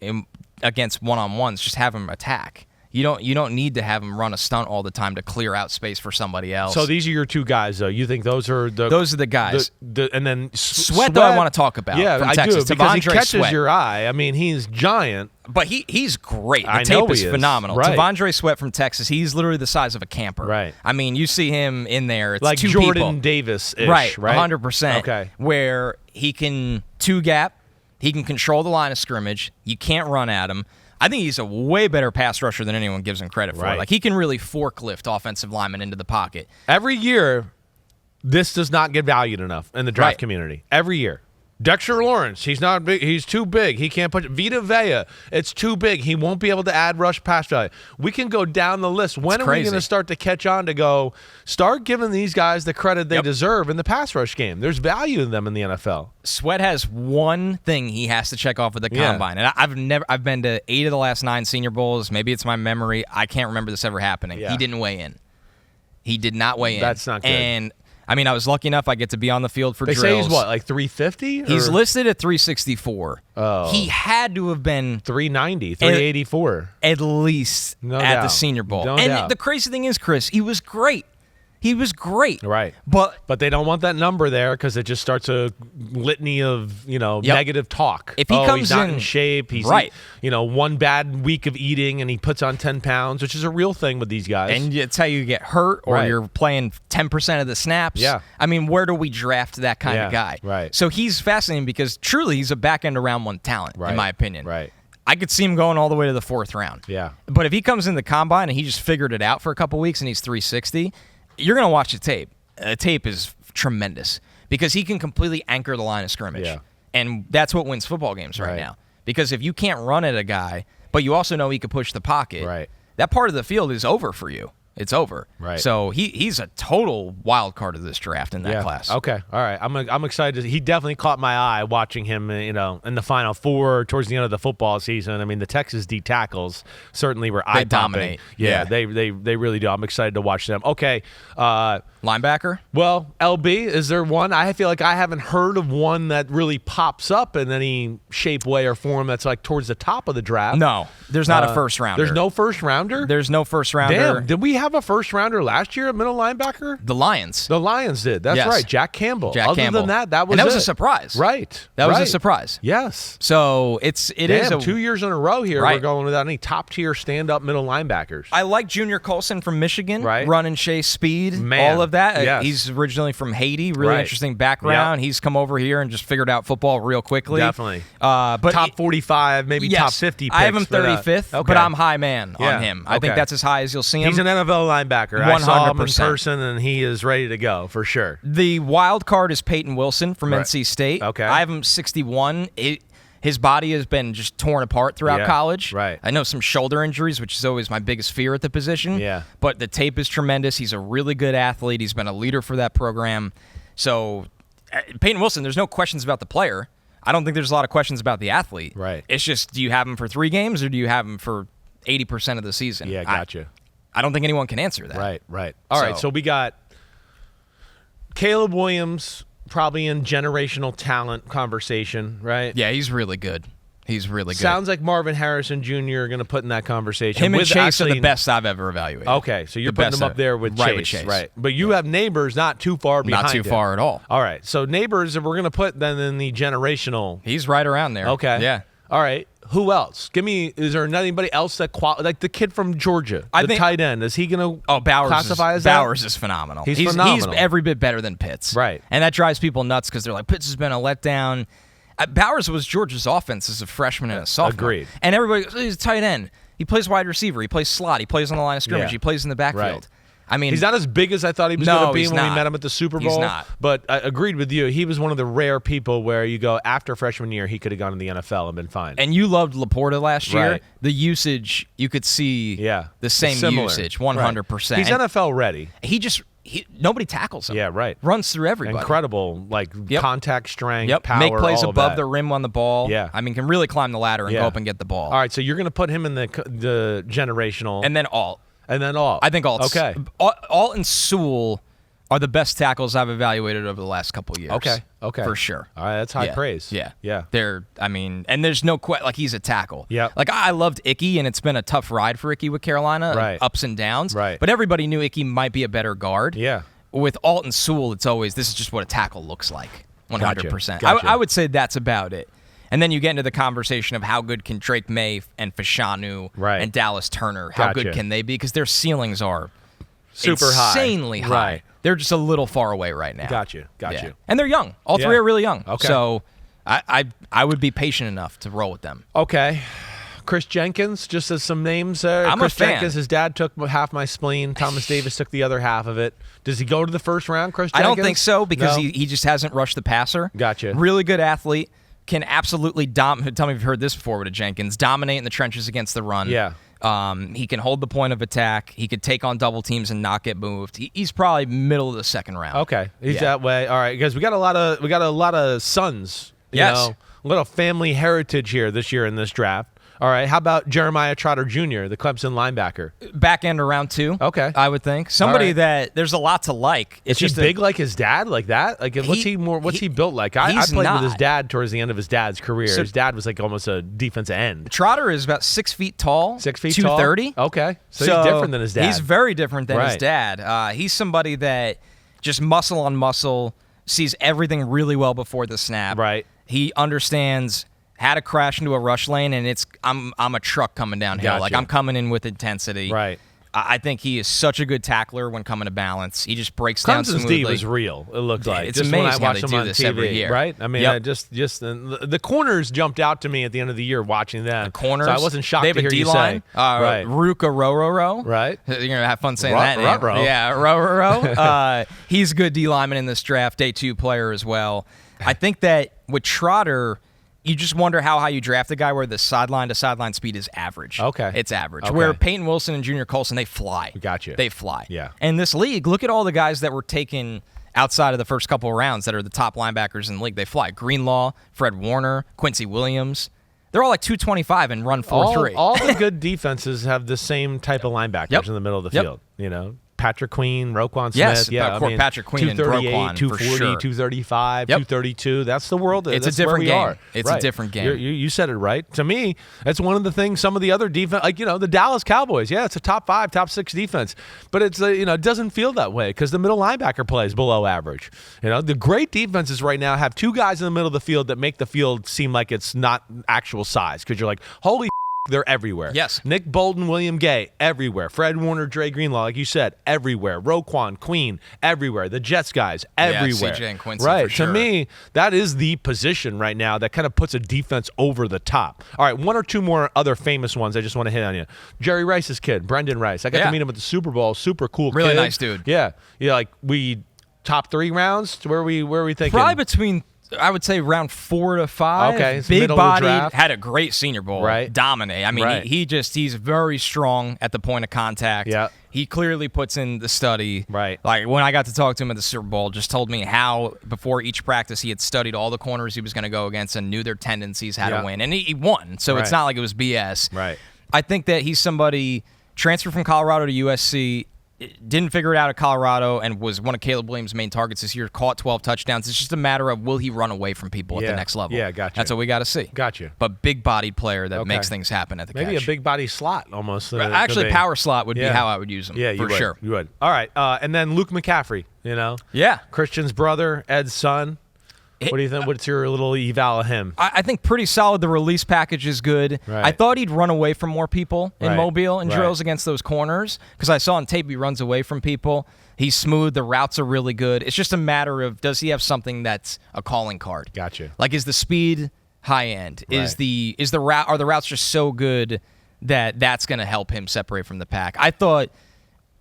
against one-on-ones. Just have him attack. You don't need to have him run a stunt all the time to clear out space for somebody else. So these are your two guys, though. You think those are the guys? And then Sweat, though, I want to talk about. Yeah, from I Texas. do because he Tavondre catches Sweat. your eye. I mean, he's giant, but he's great. The I tape know is he is. phenomenal. Right. Tavondre Sweat from Texas. He's literally the size of a camper. Right. I mean, you see him in there. It's like two Jordan people. Davis-ish, right? 100%. Okay. Where he can two gap, he can control the line of scrimmage. You can't run at him. I think he's a way better pass rusher than anyone gives him credit for. Right. Like, he can really forklift offensive linemen into the pocket. Every year, this does not get valued enough in the draft community. Every year. Dexter Lawrence, he's not big. He's too big. He can't punch. Vita Vea, it's too big. He won't be able to add rush pass value. We can go down the list. When are we going to start to catch on to start giving these guys the credit they deserve in the pass rush game? There's value in them in the NFL. Sweat has one thing he has to check off with the combine, and I've been to 8 of the last 9 Senior Bowls. Maybe it's my memory. I can't remember this ever happening. Yeah. He didn't weigh in. He did not weigh in. That's not good. And I mean, I was lucky enough I get to be on the field for drills. They say he's what, like 350? He's listed at 364. Oh. He had to have been 390, 384. At least at the Senior Bowl. No and doubt. The crazy thing is, Kris, he was great. He was great. Right. But they don't want that number there because it just starts a litany of, negative talk. If he comes he's not in shape, he's right. One bad week of eating and he puts on 10 pounds, which is a real thing with these guys. And it's how you get hurt or you're playing 10% of the snaps. Yeah. I mean, where do we draft that kind of guy? Right. So he's fascinating because truly he's a back end of round 1 talent, in my opinion. Right. I could see him going all the way to the 4th round. Yeah. But if he comes in the combine and he just figured it out for a couple weeks and he's 360, you're going to watch the tape. The tape is tremendous because he can completely anchor the line of scrimmage. Yeah. And that's what wins football games right now. Because if you can't run at a guy, but you also know he could push the pocket, that part of the field is over for you. It's over. Right. So he's a total wild card of this draft in that class. Okay. All right. I'm excited. He definitely caught my eye watching him, in the Final Four towards the end of the football season. I mean, the Texas D tackles certainly were eye-popping. Dominate. Yeah, they really do. I'm excited to watch them. Okay. Linebacker? Well, LB, is there one? I feel like I haven't heard of one that really pops up in any shape, way, or form that's like towards the top of the draft. No, there's not a first rounder. There's no first rounder? There's no first rounder. Damn. Did we have a first rounder last year at middle linebacker? The Lions. The Lions did. That's right. Jack Campbell. Other than that was was a surprise. Right. That was a surprise. Yes. So it is 2 years in a row here. We're going without any top-tier stand-up middle linebackers. I like Junior Colson from Michigan. Right. Run and chase speed. Man. All of that. Yes. He's originally from Haiti. Really interesting background. He's come over here and just figured out football real quickly. Definitely. But top 45, maybe top 50 picks. I have him 35th, but I'm high man on him. I think that's as high as you'll see him. He's an NFL linebacker. 100%. I saw him in person, and he is ready to go for sure. The wild card is Peyton Wilson from NC State. Okay. I have him 61. His body has been just torn apart throughout college. Right. I know some shoulder injuries, which is always my biggest fear at the position. Yeah. But the tape is tremendous. He's a really good athlete. He's been a leader for that program. So Peyton Wilson, there's no questions about the player. I don't think there's a lot of questions about the athlete. Right. It's just, do you have him for 3 games or do you have him for 80% of the season? Yeah, gotcha. I don't think anyone can answer that. Right. All right, so we got Caleb Williams probably in generational talent conversation, right? Yeah, he's really good. He's really good. Sounds like Marvin Harrison Jr. are going to put in that conversation. Him and Chase are the best I've ever evaluated. Okay, so you're putting them up there with Chase. Right. But you have Neighbors not too far behind Not too far at all. All right, so Neighbors, if we're going to put then in the generational. He's right around there. Okay. Yeah. All right. Who else? Is there anybody else that like the kid from Georgia, the tight end? Is he going to classify as that? Bowers is phenomenal. He's phenomenal. He's every bit better than Pitts. Right. And that drives people nuts because they're like, Pitts has been a letdown. Bowers was Georgia's offense as a freshman and a sophomore. Agreed. And everybody goes, he's a tight end. He plays wide receiver. He plays slot. He plays on the line of scrimmage. He plays in the backfield. Right. I mean, he's not as big as I thought he was going to be when we not. met him at the Super Bowl. He's not. But I agreed with you. He was one of the rare people where you go, after freshman year, he could have gone to the NFL and been fine. And you loved Laporta last year. Right. The usage, you could see the same usage, 100%. Right. He's NFL ready. Nobody tackles him. Yeah, right. Runs through everybody. Incredible, contact strength, power, make plays all above of the rim on the ball. Yeah. I mean, can really climb the ladder and go up and get the ball. All right, so you're going to put him in the generational. And then Alt. I think Alt. Okay. Alt and Sewell are the best tackles I've evaluated over the last couple of years. Okay. For sure. All right, that's high praise. Yeah. Yeah. And there's no question, like, he's a tackle. Yeah. Like, I loved Icky, and it's been a tough ride for Icky with Carolina. Right. Ups and downs. Right. But everybody knew Icky might be a better guard. Yeah. With Alt and Sewell, it's always, this is just what a tackle looks like. 100%. Gotcha. I would say that's about it. And then you get into the conversation of how good can Drake May and Fashanu and Dallas Turner, how good can they be? Because their ceilings are super insanely high. Right. They're just a little far away right now. Got you. And they're young. All three are really young. Okay. So I would be patient enough to roll with them. Okay. Chris Jenkins, just as some names there. I'm Chris a fan. Jenkins, his dad took half my spleen. Thomas Davis took the other half of it. Does he go to the first round, Chris Jenkins? I don't think so because he just hasn't rushed the passer. Gotcha. Really good athlete. Can absolutely tell me if you've heard this before with a Jenkins. Dominate in the trenches against the run. Yeah. He can hold the point of attack. He could take on double teams and not get moved. He's probably middle of the second round. Okay. He's that way. All right, because we got a lot of sons. Yes. A little family heritage here this year in this draft. All right, how about Jeremiah Trotter Jr., the Clemson linebacker? Back end around 2. Okay. I would think. Somebody that there's a lot to like. Is he big like his dad, like that? Like, what's he built like? I played with his dad towards the end of his dad's career. So, his dad was like almost a defensive end. Trotter is about 6 feet tall. 6 feet 230. tall? Okay. So he's different than his dad. He's very different than his dad. He's somebody that just muscle on muscle, sees everything really well before the snap. Right. He understands how to crash into a rush lane, and I'm a truck coming downhill. Gotcha. Like, I'm coming in with intensity. Right. I think he is such a good tackler when coming to balance. He just breaks down Clemson's smoothly. D was real. It looked like it's just amazing when I watched how they them do on this TV, every year. right? I mean, the corners jumped out to me at the end of the year watching them. The corners. So I wasn't shocked they have to hear a you D-line. say. Right. Ruka Rororo. Right. You're gonna have fun saying that name. Ruh-roh. Yeah, Rororo. He's a good D lineman in this draft. Day 2 player as well. I think that with Trotter, you just wonder how high you draft a guy where the sideline to sideline speed is average. Okay. It's average. Okay. Where Peyton Wilson and Junior Colson, they fly. Gotcha. They fly. Yeah. And this league, look at all the guys that were taken outside of the first couple of rounds that are the top linebackers in the league. They fly. Greenlaw, Fred Warner, Quincy Williams. They're all like 225 and run 4.3. All the good defenses have the same type of linebackers in the middle of the field. Patrick Queen, Roquan yes, Smith. Yeah, Patrick Queen and Roquan 240, for sure. 235, 232. That's the world. It's that's a different game. Are. It's a different game. You said it right. To me, that's one of the things some of the other defense, like, the Dallas Cowboys, it's a top 5, top 6 defense. But it's, it doesn't feel that way because the middle linebacker plays below average. The great defenses right now have 2 guys in the middle of the field that make the field seem like it's not actual size because you're like, holy they're everywhere. Yes. Nick Bolton, William Gay, everywhere. Fred Warner, Dre Greenlaw, like you said, everywhere. Roquan, Queen, everywhere. The Jets guys, everywhere. Yeah, CJ and Quincy, right. for sure. To me, that is the position right now that kind of puts a defense over the top. All right, 1 or 2 more other famous ones I just want to hit on you. Jerry Rice's kid, Brenden Rice. I got to meet him at the Super Bowl. Super cool kid. Really nice dude. Yeah. Like we top 3 rounds? Where are we thinking? Probably between, I would say, round 4 to 5. Okay, big bodied, had a great Senior Bowl. Right, dominate. I mean, he's very strong at the point of contact. Yeah, he clearly puts in the study. Right, like when I got to talk to him at the Super Bowl, just told me how before each practice he had studied all the corners he was going to go against and knew their tendencies, how to win, and he won. So it's not like it was BS. Right. I think that he's somebody transferred from Colorado to USC. Didn't figure it out at Colorado and was one of Caleb Williams' main targets this year, caught 12 touchdowns. It's just a matter of will he run away from people at the next level. Yeah, gotcha. That's what we got to see. Gotcha. But big-bodied player that makes things happen at the catch. Maybe a big-body slot almost. Actually, power slot would be how I would use him. Yeah, for sure. You would. All right. And then Luke McCaffrey, Yeah. Christian's brother, Ed's son. What do you think? What's your little eval of him? I think pretty solid. The release package is good. Right. I thought he'd run away from more people in Mobile and drills against those corners because I saw on tape he runs away from people. He's smooth. The routes are really good. It's just a matter of does he have something that's a calling card? Gotcha. Like is the speed high end? Is the route are the routes just so good that that's going to help him separate from the pack? I thought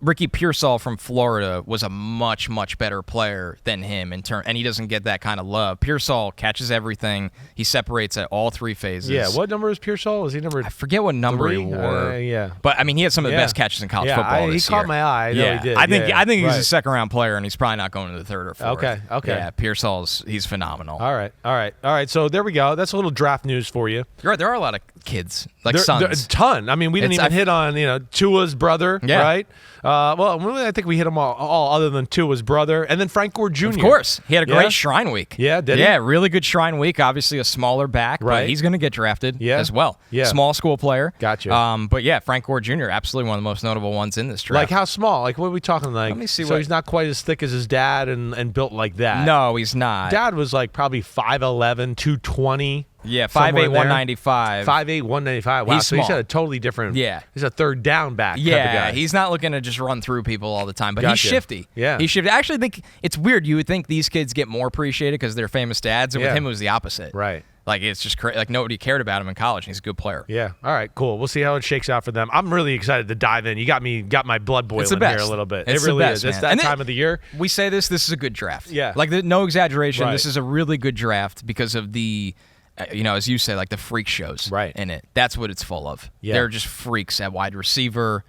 Ricky Pearsall from Florida was a much, much better player than him in turn, and he doesn't get that kind of love. Pearsall catches everything. He separates at all 3 phases. Yeah, what number is Pearsall? Is he number? I forget what number 3? he wore. Yeah, but I mean, he had some of the best catches in college football this he year. caught my eye. I know he did. I think he's a second-round player, and he's probably not going to the 3rd or 4th. Okay. Yeah, he's phenomenal. All right. So there we go. That's a little draft news for you. You're right. There are a lot of kids, like sons. A ton. I mean, we didn't even hit on Tua's brother, right? Well, I think we hit them all other than Tua's brother, and then Frank Gore Jr. Of course, he had a great Shrine Week. Yeah, did he? Yeah, really good Shrine Week. Obviously, a smaller back, but he's going to get drafted as well. Yeah, small school player. Gotcha. But yeah, Frank Gore Jr. absolutely one of the most notable ones in this draft. Like how small? Like what are we talking like? Let me see. So he's not quite as thick as his dad and built like that. No, he's not. Dad was like probably 5'11", 220. Yeah, 5'8", 195. 5'8", 195. Wow, he's so small. he's a totally different. Yeah, he's a third down back. Yeah, type of guy. He's not looking to just run through people all the time, but Gotcha. he's shifty. Yeah, he's shifty. I actually think it's weird. You would think these kids get more appreciated because they're famous dads, and with him it was the opposite. Right. Like it's just like nobody cared about him in college. He's a good player. Yeah. All right. Cool. We'll see how it shakes out for them. I'm really excited to dive in. You got my blood boiling here a little bit. It's it really the best, is. It's man. that time of the year. We say this is a good draft. Yeah. Like no exaggeration. Right. This is a really good draft because of the, as you say, like the freak shows in it. That's what it's full of. Yeah. They're just freaks at wide receiver,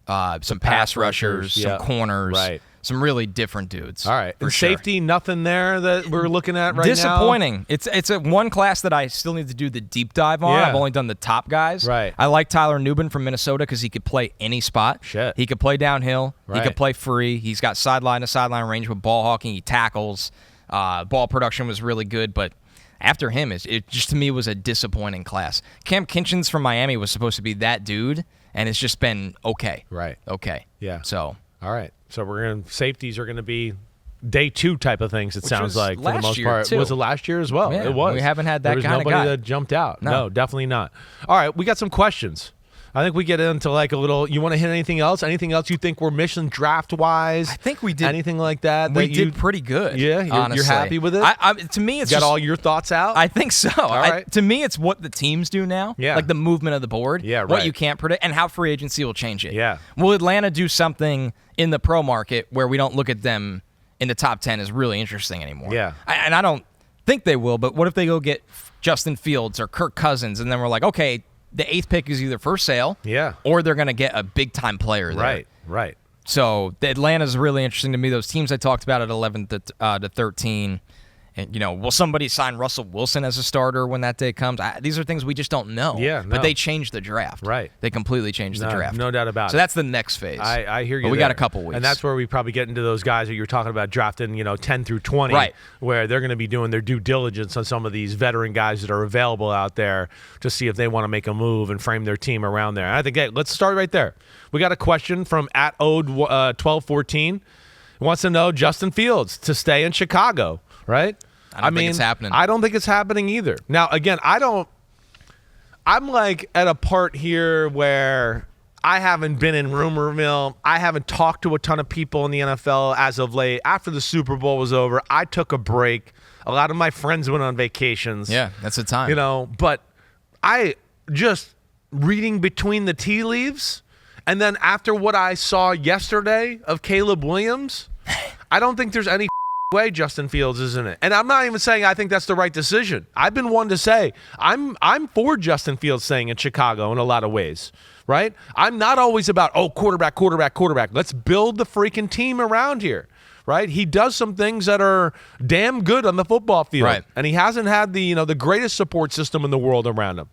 some pass rushers, some corners. Right. Some really different dudes. All right. And sure. safety, nothing there that we're looking at right Disappointing. now? It's a one class that I still need to do the deep dive on. Yeah. I've only done the top guys. Right. I like Tyler Nubin from Minnesota because he could play any spot. Shit. He could play downhill. Right. He could play free. He's got sideline to sideline range with ball hawking. He tackles. Ball production was really good, but after him, it just to me was a disappointing class. Cam Kinchins from Miami was supposed to be that dude, and it's just been okay. Right. Okay. Yeah. So. All right. So safeties are going to be day 2 type of things. It sounds like for the most part. Too. Was it last year as well? Yeah, it was. We haven't had that there was kind of nobody guy that jumped out. No, definitely not. All right, we got some questions. I think we get into like a little. You want to hit anything else? Anything else you think we're missing draft wise? I think we did anything like that. We did pretty good. Yeah, you're happy with it. To me, it's got just, all your thoughts out. I think so. All right. To me, it's what the teams do now. Yeah, like the movement of the board. Yeah, right. What you can't predict and how free agency will change it. Yeah. Will Atlanta do something in the pro market where we don't look at them in the top 10 as really interesting anymore? Yeah. And I don't think they will. But what if they go get Justin Fields or Kirk Cousins, and then we're like, okay, the 8th pick is either for sale, or they're going to get a big-time player there. Right. So the Atlanta's really interesting to me. Those teams I talked about at 11 to 13, And, will somebody sign Russell Wilson as a starter when that day comes? These are things we just don't know. Yeah, no. But they changed the draft. Right. They completely changed the draft. No doubt about it. So that's the next phase. I hear you. But we got a couple weeks. And that's where we probably get into those guys that you're talking about drafting, 10 through 20. Right. Where they're going to be doing their due diligence on some of these veteran guys that are available out there to see if they want to make a move and frame their team around there. And I think, hey, let's start right there. We got a question from @Ode1214. He wants to know Justin Fields to stay in Chicago, right? I don't think it's happening. I don't think it's happening either. Now, again, I'm like at a part here where I haven't been in rumor mill. I haven't talked to a ton of people in the NFL as of late. After the Super Bowl was over, I took a break. A lot of my friends went on vacations. Yeah, that's the time. But I just reading between the tea leaves, and then after what I saw yesterday of Caleb Williams, I don't think there's any way Justin Fields is in it. And I'm not even saying I think that's the right decision. I've been one to say I'm for Justin Fields staying in Chicago in a lot of ways, right? I'm not always about, quarterback. Let's build the freaking team around here, right? He does some things that are damn good on the football field. Right. And he hasn't had the greatest support system in the world around him.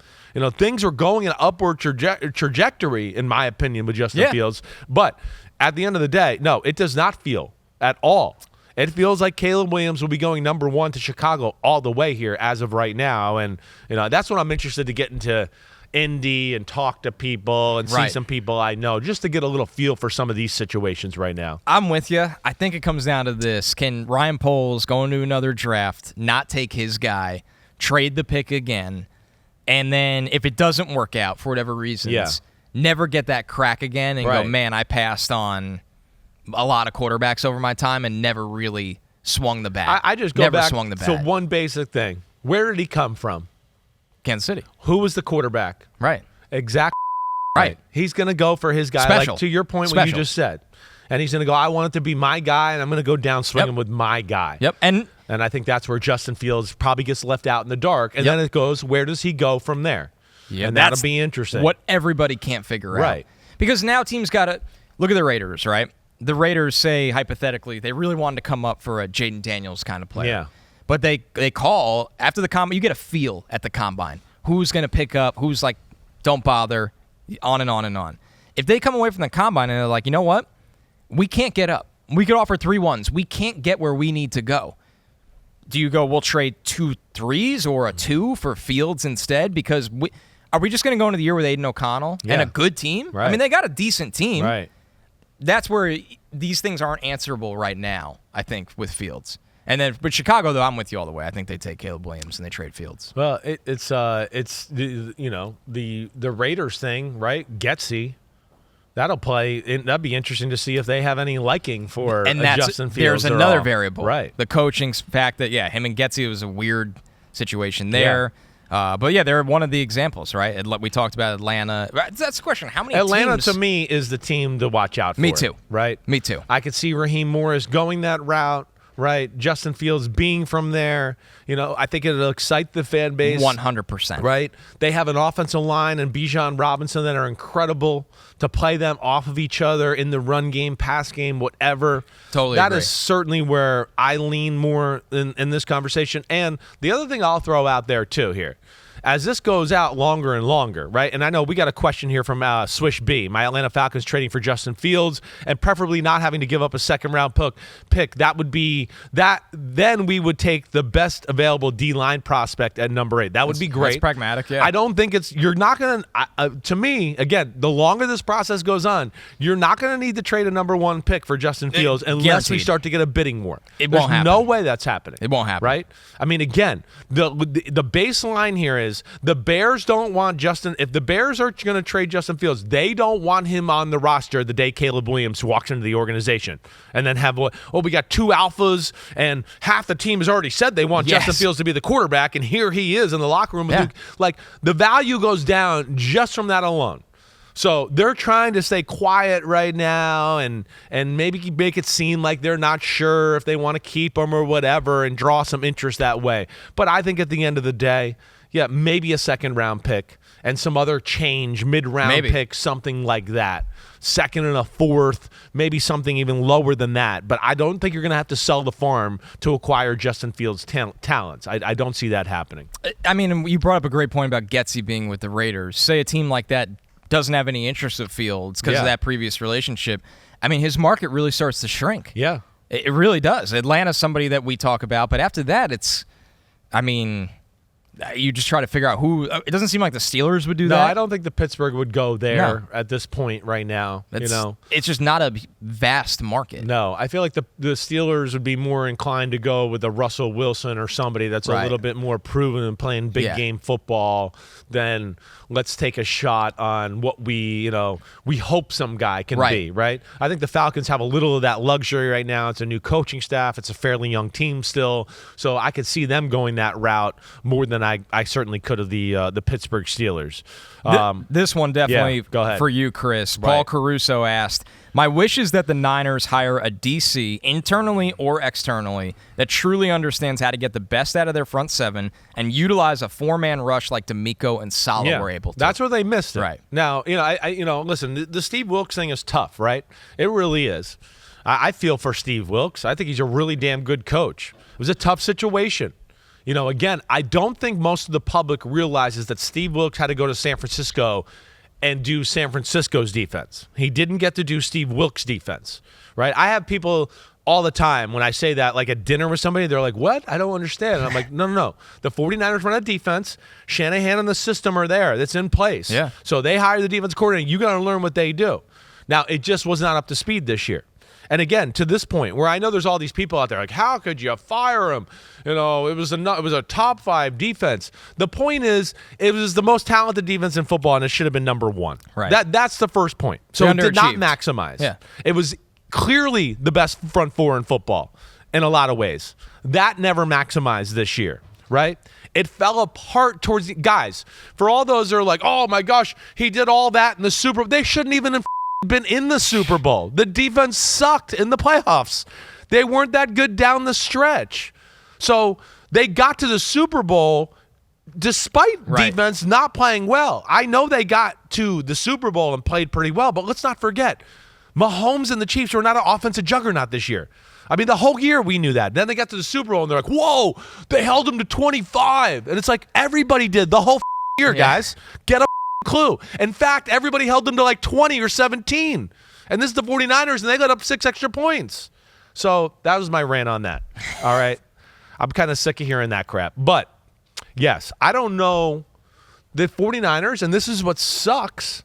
Things are going in an upward trajectory, in my opinion, with Justin Fields. But at the end of the day, no, it does not feel at all. It feels like Caleb Williams will be going number 1 to Chicago all the way here as of right now. And, that's when I'm interested to get into Indy and talk to people and see some people I know just to get a little feel for some of these situations right now. I'm with you. I think it comes down to this. Can Ryan Poles go into another draft, not take his guy, trade the pick again, and then if it doesn't work out for whatever reasons, never get that crack again and go, man, I passed on a lot of quarterbacks over my time and never really swung the bat. I just go back to one basic thing. Where did he come from? Kansas City. Who was the quarterback? Right. Exactly. Right. He's going to go for his guy, Special. like to your point what you just said. And he's going to go, I want it to be my guy, and I'm going to go down swinging with my guy. Yep. And I think that's where Justin Fields probably gets left out in the dark. And then it goes, where does he go from there? Yeah, and that'll be interesting. What everybody can't figure out. Right. Because now teams got to look at the Raiders, right? The Raiders say, hypothetically, they really wanted to come up for a Jaden Daniels kind of player. Yeah. But they call, after the combine, you get a feel at the combine. Who's going to pick up, who's like, don't bother, on and on and on. If they come away from the combine and they're like, you know what? We can't get up. We could offer 3 1s. We can't get where we need to go. Do you go, we'll trade 2 3s or a 2 for Fields instead? Because are we just going to go into the year with Aiden O'Connell and a good team? Right. I mean, they got a decent team. Right. That's where these things aren't answerable right now, I think, with Fields. And then, but Chicago, though, I'm with you all the way. I think they take Caleb Williams and they trade Fields. Well, it's the Raiders thing, right? Getsy, that'll play. That'd be interesting to see if they have any liking for Justin Fields. There's another variable, right? The coaching fact that him and Getsy was a weird situation there. Yeah. But they're one of the examples, right? We talked about Atlanta. That's the question. How many Atlanta, teams? To me, is the team to watch out for. Me too. Right? Me too. I could see Raheem Morris going that route, right? Justin Fields being from there. I think it'll excite the fan base. 100%. Right? They have an offensive line and Bijan Robinson that are incredible to play them off of each other in the run game, pass game, whatever. Totally That agree. is certainly where I lean more in this conversation. And the other thing I'll throw out there, too, here, as this goes out longer and longer, right? And I know we got a question here from Swish B. My Atlanta Falcons trading for Justin Fields and preferably not having to give up a second-round pick. That would be that. Then we would take the best available D-line prospect at number 8. That would be great. That's pragmatic, yeah. I don't think you're not going to, to me, again, the longer this process goes on, you're not going to need to trade a number 1 pick for Justin Fields unless we start to get a bidding war. It won't happen. There's no way that's happening. It won't happen. Right? I mean, again, the baseline here is the Bears don't want Justin. If the Bears are going to trade Justin Fields, they don't want him on the roster the day Caleb Williams walks into the organization and then have, we got 2 alphas and half the team has already said they want Justin Fields to be the quarterback, and here he is in the locker room. Like, the value goes down just from that alone. So they're trying to stay quiet right now and maybe make it seem like they're not sure if they want to keep him or whatever and draw some interest that way. But I think at the end of the day, yeah, maybe a second-round pick and some other change, mid-round pick, something like that. Second and a fourth, maybe something even lower than that. But I don't think you're going to have to sell the farm to acquire Justin Fields' talents. I don't see that happening. I mean, you brought up a great point about Getsy being with the Raiders. Say a team like that doesn't have any interest of Fields because of that previous relationship. I mean, his market really starts to shrink. Yeah. It really does. Atlanta's somebody that we talk about, but after that, it's, I mean, you just try to figure out who. It doesn't seem like the Steelers would do that. No, I don't think the Pittsburgh would go there at this point right now. It's just not a vast market. No, I feel like the Steelers would be more inclined to go with a Russell Wilson or somebody that's a little bit more proven and playing big game football than let's take a shot on what we hope some guy can be, right? I think the Falcons have a little of that luxury right now. It's a new coaching staff. It's a fairly young team still. So I could see them going that route more than I certainly could of the Pittsburgh Steelers. This one definitely go ahead. For you, Kris. Paul Caruso asked, my wish is that the Niners hire a DC, internally or externally, that truly understands how to get the best out of their front seven and utilize a four-man rush like D'Amico and Saleh were able to. That's where they missed it. Right. Now, listen, the Steve Wilks thing is tough, right? It really is. I feel for Steve Wilks. I think he's a really damn good coach. It was a tough situation. Again, I don't think most of the public realizes that Steve Wilks had to go to San Francisco and do San Francisco's defense. He didn't get to do Steve Wilks' defense, right? I have people all the time when I say that, like at dinner with somebody, they're like, what? I don't understand. And I'm like, no. The 49ers run a defense. Shanahan and the system are there. That's in place. Yeah. So they hire the defense coordinator. You got to learn what they do. Now, it just was not up to speed this year. And again, to this point, where I know there's all these people out there like, how could you fire him? It was a top 5 defense. The point is, it was the most talented defense in football, and it should have been number 1. Right. That's the first point. So it did not maximize. Yeah. It was clearly the best front four in football in a lot of ways. That never maximized this year, right? It fell apart towards the guys. For all those that are like, oh my gosh, he did all that in the Super Bowl. They shouldn't even have been in the Super Bowl. The defense sucked in the playoffs. They weren't that good down the stretch. So they got to the Super Bowl despite defense not playing well. I know they got to the Super Bowl and played pretty well, but let's not forget, Mahomes and the Chiefs were not an offensive juggernaut this year. I mean, the whole year we knew that. Then they got to the Super Bowl and they're like, whoa, they held them to 25. And it's like everybody did the whole year, guys. Get a clue. In fact, everybody held them to like 20 or 17. And this is the 49ers, and they got up 6 extra points. So that was my rant on that. All right. I'm kind of sick of hearing that crap. But, yes, I don't know the 49ers, and this is what sucks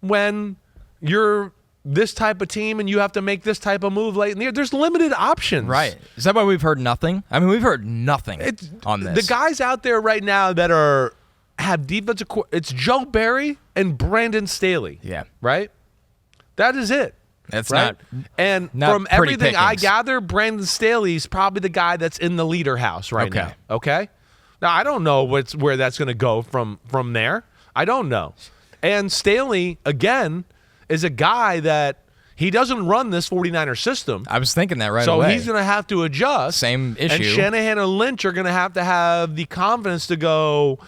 when you're this type of team and you have to make this type of move late in the year. There's limited options. Right. Is that why we've heard nothing? I mean, we've heard nothing on this. The guys out there right now that have defensive, it's Joe Barry and Brandon Staley. Yeah. Right? That is it. That's right? not from everything pickings. I gather, Brandon Staley's probably the guy that's in the leader house right now. Okay? Now, I don't know where that's going to go from there. I don't know. And Staley, again, is a guy that he doesn't run this 49er system. I was thinking that away. So he's going to have to adjust. Same issue. And Shanahan and Lynch are going to have the confidence to go,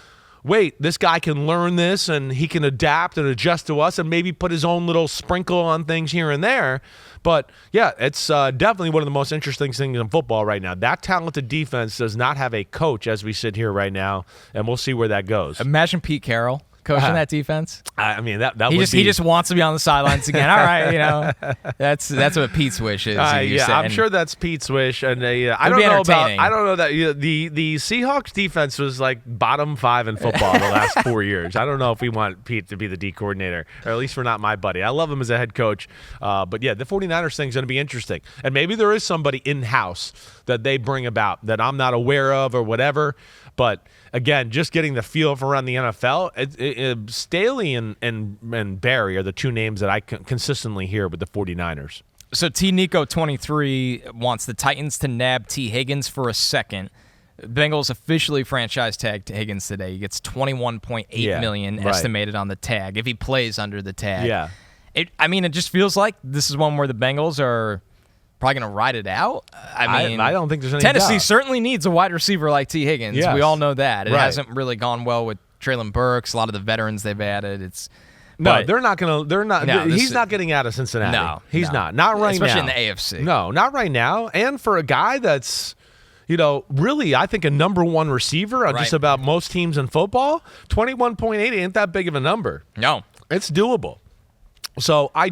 wait, this guy can learn this and he can adapt and adjust to us and maybe put his own little sprinkle on things here and there. But, yeah, it's definitely one of the most interesting things in football right now. That talented defense does not have a coach as we sit here right now, and we'll see where that goes. Imagine Pete Carroll coaching that defense. I mean, that he just wants to be on the sidelines again. All right, that's what Pete's wish is. I'm sure that's Pete's wish, and I don't know that the Seahawks defense was like bottom 5 in football the last 4 years. I don't know if we want Pete to be the D coordinator, or at least for not my buddy. I love him as a head coach, but yeah, the 49ers thing's going to be interesting, and maybe there is somebody in house that they bring about that I'm not aware of or whatever. But again, just getting the feel for around the NFL, Staley and Barry are the 2 names that I consistently hear with the 49ers. So T. Nico 23 wants the Titans to nab T. Higgins for a second. Bengals officially franchise tagged Higgins today. He gets $21.8 million estimated on the tag if he plays under the tag. Yeah. It just feels like this is one where the Bengals are probably going to ride it out. I don't think there's any Tennessee doubt. certainly needs a wide receiver like T. Higgins. Yes. We all know that. It Right. hasn't really gone well with Traylon Burks, a lot of the veterans they've added. They're not going to. They're not. No, he's not getting out of Cincinnati. No, he's not. Not right Especially now. in the AFC. No, not right now. And for a guy that's, really, I think a number one receiver on just about most teams in football, 21.8 ain't that big of a number. No, it's doable. So I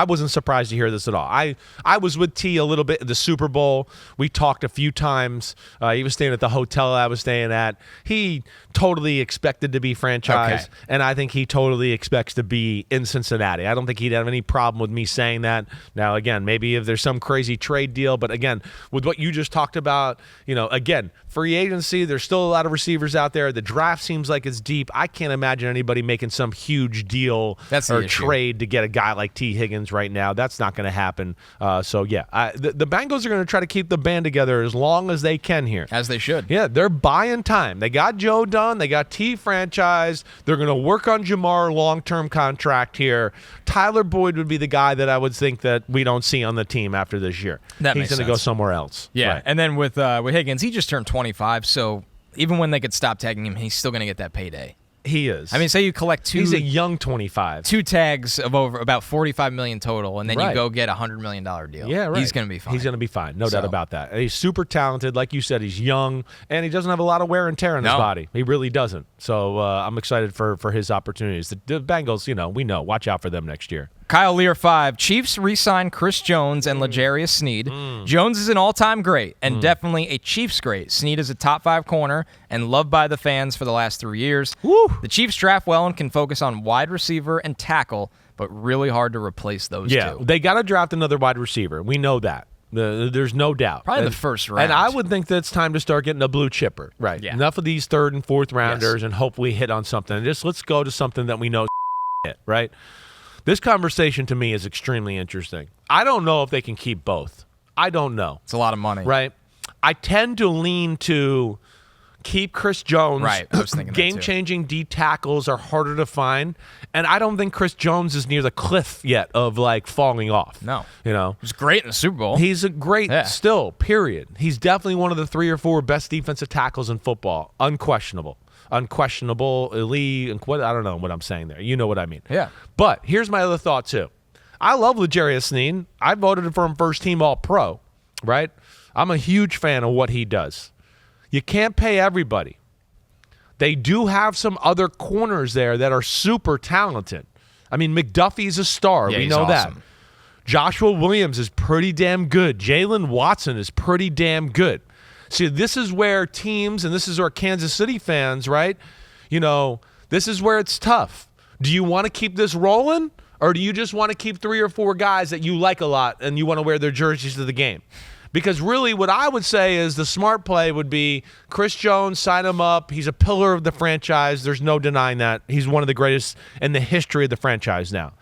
wasn't surprised to hear this at all. I was with T a little bit at the Super Bowl. We talked a few times. He was staying at the hotel I was staying at. He totally expected to be franchised, and I think he totally expects to be in Cincinnati. I don't think he'd have any problem with me saying that. Now, again, maybe if there's some crazy trade deal, but again, with what you just talked about, again, free agency, there's still a lot of receivers out there. The draft seems like it's deep. I can't imagine anybody making some huge deal or trade to get a guy like T. Higgins right now. That's not going to happen. The Bengals are going to try to keep the band together as long as they can here. As they should. Yeah, they're buying time. They got Joe done. They got T franchised. They're going to work on Jamar long-term contract here. Tyler Boyd would be the guy that I would think that we don't see on the team after this year. He's going to go somewhere else. Yeah, right. And then with Higgins, he just turned 25, so even when they could stop tagging him, he's still going to get that payday. He is. Say you collect He's a young 25. 2 tags of over about $45 million total, and then you go get a $100 million deal. Yeah, right. He's going to be fine. He's going to be fine. No doubt about that. And he's super talented. Like you said, he's young, and he doesn't have a lot of wear and tear in his body. He really doesn't. So I'm excited for his opportunities. The Bengals, we know. Watch out for them next year. Kyle Lear 5. Chiefs re-sign Chris Jones and L'Jarius Sneed. Jones is an all-time great and definitely a Chiefs great. Sneed is a top 5 corner and loved by the fans for the last 3 years. Woo. The Chiefs draft well and can focus on wide receiver and tackle, but really hard to replace those two. They got to draft another wide receiver. We know that. There's no doubt. Probably the first round. And I would think that it's time to start getting a blue chipper. Right. Yeah. Enough of these 3rd and 4th rounders and hope we hit on something. Just let's go to something that we know hit, right? This conversation to me is extremely interesting. I don't know if they can keep both. I don't know. It's a lot of money. Right. I tend to lean to keep Chris Jones. Right. I was thinking Game-changing D tackles are harder to find. And I don't think Chris Jones is near the cliff yet of, falling off. No. He was great in the Super Bowl. He's a great still, period. He's definitely one of the 3 or 4 best defensive tackles in football. Unquestionably, I don't know what I'm saying there. You know what I mean. Yeah. But here's my other thought, too. I love L'Jarius Sneed. I voted for him first team All-Pro, right? I'm a huge fan of what he does. You can't pay everybody. They do have some other corners there that are super talented. McDuffie's a star. We know awesome. that. Joshua Williams is pretty damn good. Jaylon Watson is pretty damn good. See, this is where teams, and this is where Kansas City fans, right? This is where it's tough. Do you want to keep this rolling, or do you just want to keep 3 or 4 guys that you like a lot and you want to wear their jerseys to the game? Because really what I would say is the smart play would be Chris Jones, sign him up. He's a pillar of the franchise. There's no denying that. He's one of the greatest in the history of the franchise now.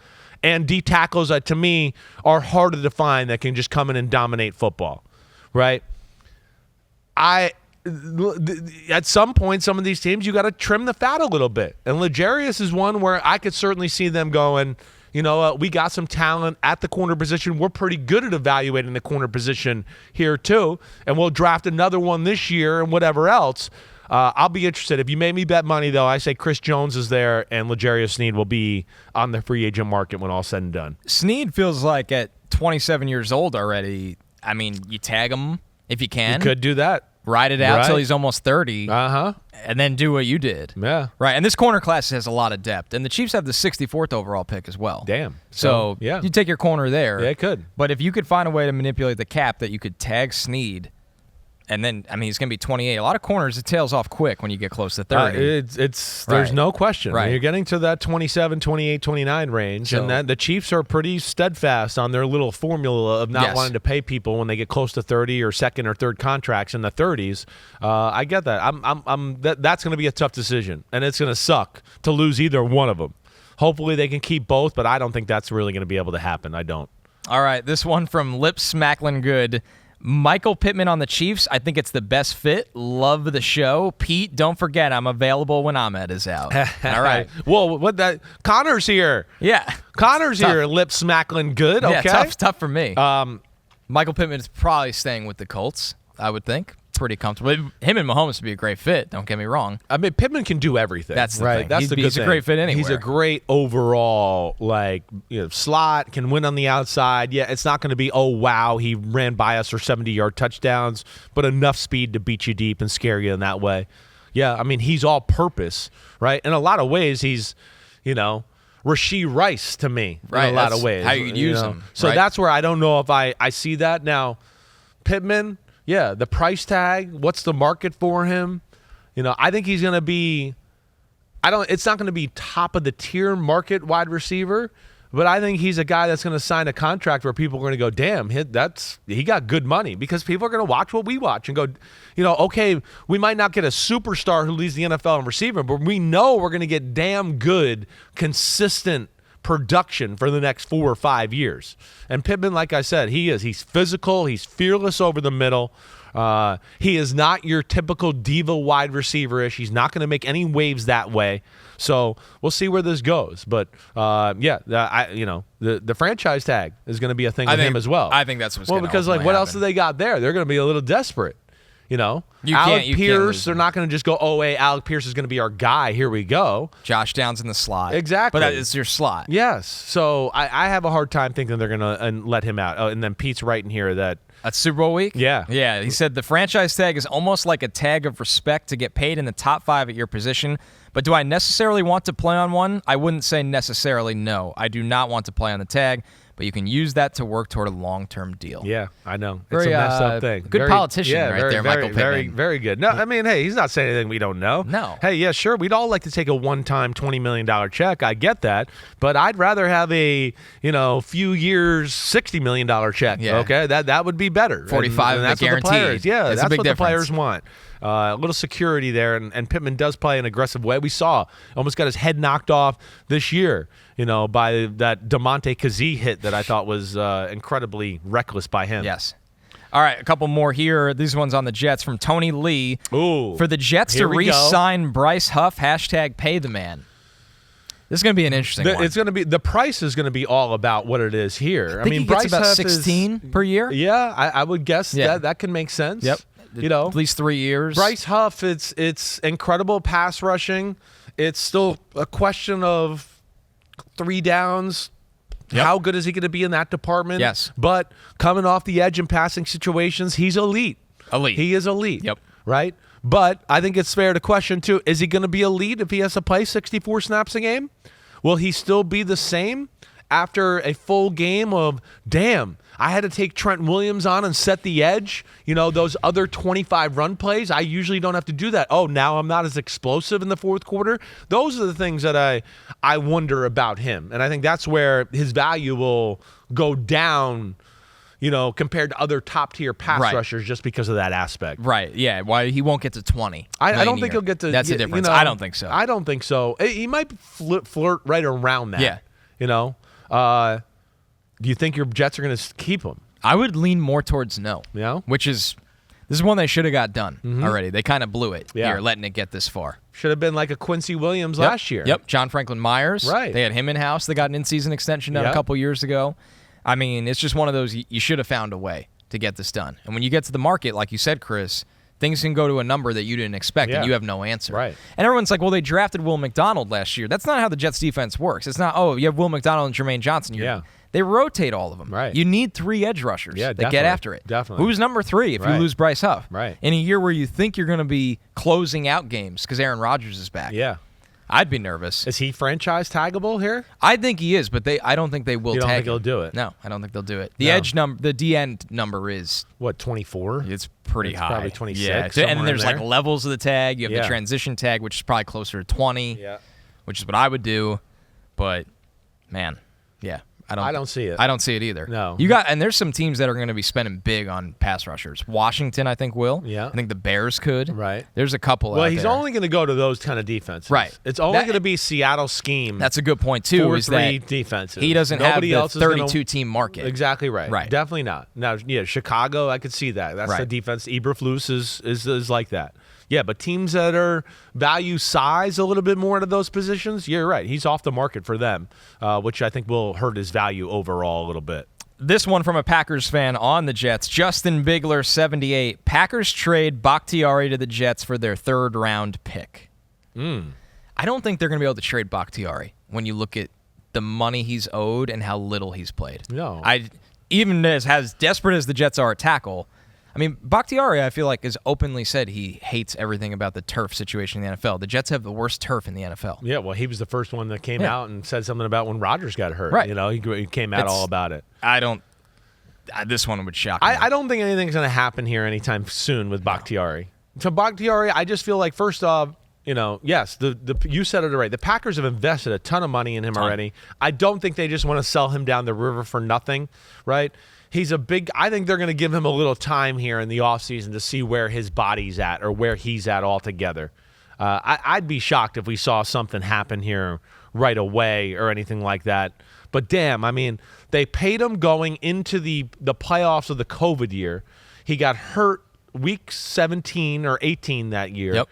And D tackles, to me, are harder to find that can just come in and dominate football, right? At some point, some of these teams, you got to trim the fat a little bit. And L'Jarius is one where I could certainly see them going, we got some talent at the corner position. We're pretty good at evaluating the corner position here, too. And we'll draft another one this year and whatever else. I'll be interested. If you made me bet money, though, I say Chris Jones is there and L'Jarius Sneed will be on the free agent market when all said and done. Sneed feels like at 27 years old already, you tag him if you can. You could do that. Ride it out till he's almost 30. Uh-huh. And then do what you did. Yeah. Right. And this corner class has a lot of depth. And the Chiefs have the 64th overall pick as well. Damn. So yeah, you take your corner there. Yeah, it could. But if you could find a way to manipulate the cap that you could tag Sneed, and then, he's going to be 28. A lot of corners, it tails off quick when you get close to 30. There's no question. Right. You're getting to that 27, 28, 29 range, and that the Chiefs are pretty steadfast on their little formula of not wanting to pay people when they get close to 30 or second or third contracts in the 30s. I get that. That's going to be a tough decision, and it's going to suck to lose either one of them. Hopefully they can keep both, but I don't think that's really going to be able to happen. I don't. All right, this one from Lips Macklin Good. Michael Pittman on the Chiefs. I think it's the best fit. Love the show. Pete, don't forget, I'm available when Ahmed is out. All right. Well, Connor's here. Yeah. Connor's here. Lip smackling good. Okay. Yeah, tough for me. Michael Pittman is probably staying with the Colts, I would think. Pretty comfortable. Him and Mahomes would be a great fit. Don't get me wrong. I mean, Pittman can do everything. That's the right. thing. That's the good he's thing. A great fit anywhere. He's a great overall, slot. Can win on the outside. Yeah, it's not going to be, oh wow, he ran by us for 70-yard touchdowns, but enough speed to beat you deep and scare you in that way. Yeah, I mean, he's all purpose, right? In a lot of ways, he's, Rashee Rice to me. Right. In a lot of ways, how you use him. So right? that's where I don't know if I see that now. Pittman. Yeah, the price tag, what's the market for him? I think he's going to be it's not going to be top of the tier market wide receiver, but I think he's a guy that's going to sign a contract where people are going to go, "Damn, he got good money," because people are going to watch what we watch and go, okay, we might not get a superstar who leads the NFL in receiving, but we know we're going to get damn good, consistent production for the next 4 or 5 years. And Pittman, like I said, he's physical, he's fearless over the middle. He is not your typical diva wide receiver-ish. He's not going to make any waves that way. So we'll see where this goes. But the franchise tag is going to be a thing with him as well. I think that's what's going to because what else do they got there? They're going to be a little desperate. Alec Pierce, they're not going to just go, oh, hey, Alec Pierce is going to be our guy. Here we go. Josh Downs in the slot. Exactly. But it's your slot. Yes. So I have a hard time thinking they're going to let him out. Oh, and then Pete's writing here that. At Super Bowl week? Yeah. Yeah. He said the franchise tag is almost like a tag of respect to get paid in the top 5 at your position. But do I necessarily want to play on one? I wouldn't say necessarily no. I do not want to play on the tag. But you can use that to work toward a long-term deal. Yeah, I know. It's very, a messed up thing. Good politician there, Michael Pittman. Very, very good. No, I mean, hey, he's not saying anything we don't know. No. Hey, yeah, sure, we'd all like to take a one-time $20 million check. I get that. But I'd rather have a, few years, $60 million check, okay? That would be better. 45 and that's guaranteed. What the players, that's a big what difference. The players want. A little security there, and Pittman does play an aggressive way. We saw almost got his head knocked off this year, by that DeMonte Kazee hit that I thought was incredibly reckless by him. Yes. All right, a couple more here. These ones on the Jets from Tony Lee. Ooh, for the Jets to re-sign Bryce Huff, #pay the man. This is going to be an interesting one. It's going to be the price is going to be all about what it is here. I mean, he Bryce gets about Huff 16 per year. Yeah, I would guess that can make sense. Yep. At least 3 years. Bryce Huff, it's incredible pass rushing. It's still a question of 3 downs. Yep. How good is he going to be in that department? Yes. But coming off the edge in passing situations, he's elite. He is elite. Yep. Right? But I think it's fair to question, too, is he going to be elite if he has to play 64 snaps a game? Will he still be the same after a full game of, damn, I had to take Trent Williams on and set the edge? Those other 25 run plays, I usually don't have to do that. Oh, now I'm not as explosive in the fourth quarter. Those are the things that I wonder about him. And I think that's where his value will go down, compared to other top-tier pass rushers just because of that aspect. Right, yeah. Why he won't get to 20. I don't think he'll get to. That's the difference. I don't think so. I don't think so. He might flirt right around that. Yeah. Do you think your Jets are going to keep him? I would lean more towards no. Yeah. This is one they should have got done already. They kind of blew it here, letting it get this far. Should have been like a Quincy Williams last year. Yep. John Franklin Myers. Right. They had him in-house. They got an in-season extension done a couple years ago. I mean, it's just one of those, you should have found a way to get this done. And when you get to the market, like you said, Kris, things can go to a number that you didn't expect, and you have no answer. Right. And everyone's like, well, they drafted Will McDonald last year. That's not how the Jets defense works. It's not, you have Will McDonald and Jermaine Johnson. They rotate all of them. Right. You need 3 edge rushers that get after it. Definitely. Who's number 3 if you lose Bryce Huff? Right. In a year where you think you're going to be closing out games because Aaron Rodgers is back. Yeah. I'd be nervous. Is he franchise taggable here? I think he is, but I don't think they will you don't tag think him. he'll do it? No, I don't think they'll do it. The edge number, the D end number is what, 24? It's pretty high. Probably 26. Yeah, and then there's like levels of the tag. You have the transition tag, which is probably closer to 20. Yeah. Which is what I would do. But man, I don't see it. I don't see it either. No. And there's some teams that are going to be spending big on pass rushers. Washington, I think, will. Yeah. I think the Bears could. Right. There's a couple Well, out he's there. only going to go to those kind of defenses. Right. It's only going to be Seattle scheme. That's a good point, too. 4-3 defenses. He doesn't Nobody have else the is gonna- 32-team market. Exactly right. Right. Definitely not. Now, yeah, Chicago, I could see that. That's the Right. defense. Eberflus is like that. Yeah, but teams that are value size a little bit more into those positions, you're right. He's off the market for them, which I think will hurt his value overall a little bit. This one from a Packers fan on the Jets. Justin Bigler, 78. Packers trade Bakhtiari to the Jets for their third-round pick. I don't think they're going to be able to trade Bakhtiari when you look at the money he's owed and how little he's played. No. Even as desperate as the Jets are at tackle, I mean, Bakhtiari, I feel like, has openly said he hates everything about the turf situation in the NFL. The Jets have the worst turf in the NFL. Yeah, well, he was the first one that came out and said something about when Rodgers got hurt. Right. You know, he came out all about it. This one would shock me. I don't think anything's going to happen here anytime soon with Bakhtiari. So Bakhtiari, I just feel like, first off, you know, yes, you said it right. The Packers have invested a ton of money in him already. I don't think they just want to sell him down the river for nothing, right? I think they're going to give him a little time here in the offseason to see where his body's at or where he's at altogether. I'd be shocked if we saw something happen here right away or anything like that. But damn, I mean, they paid him going into the playoffs of the COVID year. He got hurt week 17 or 18 that year. Yep.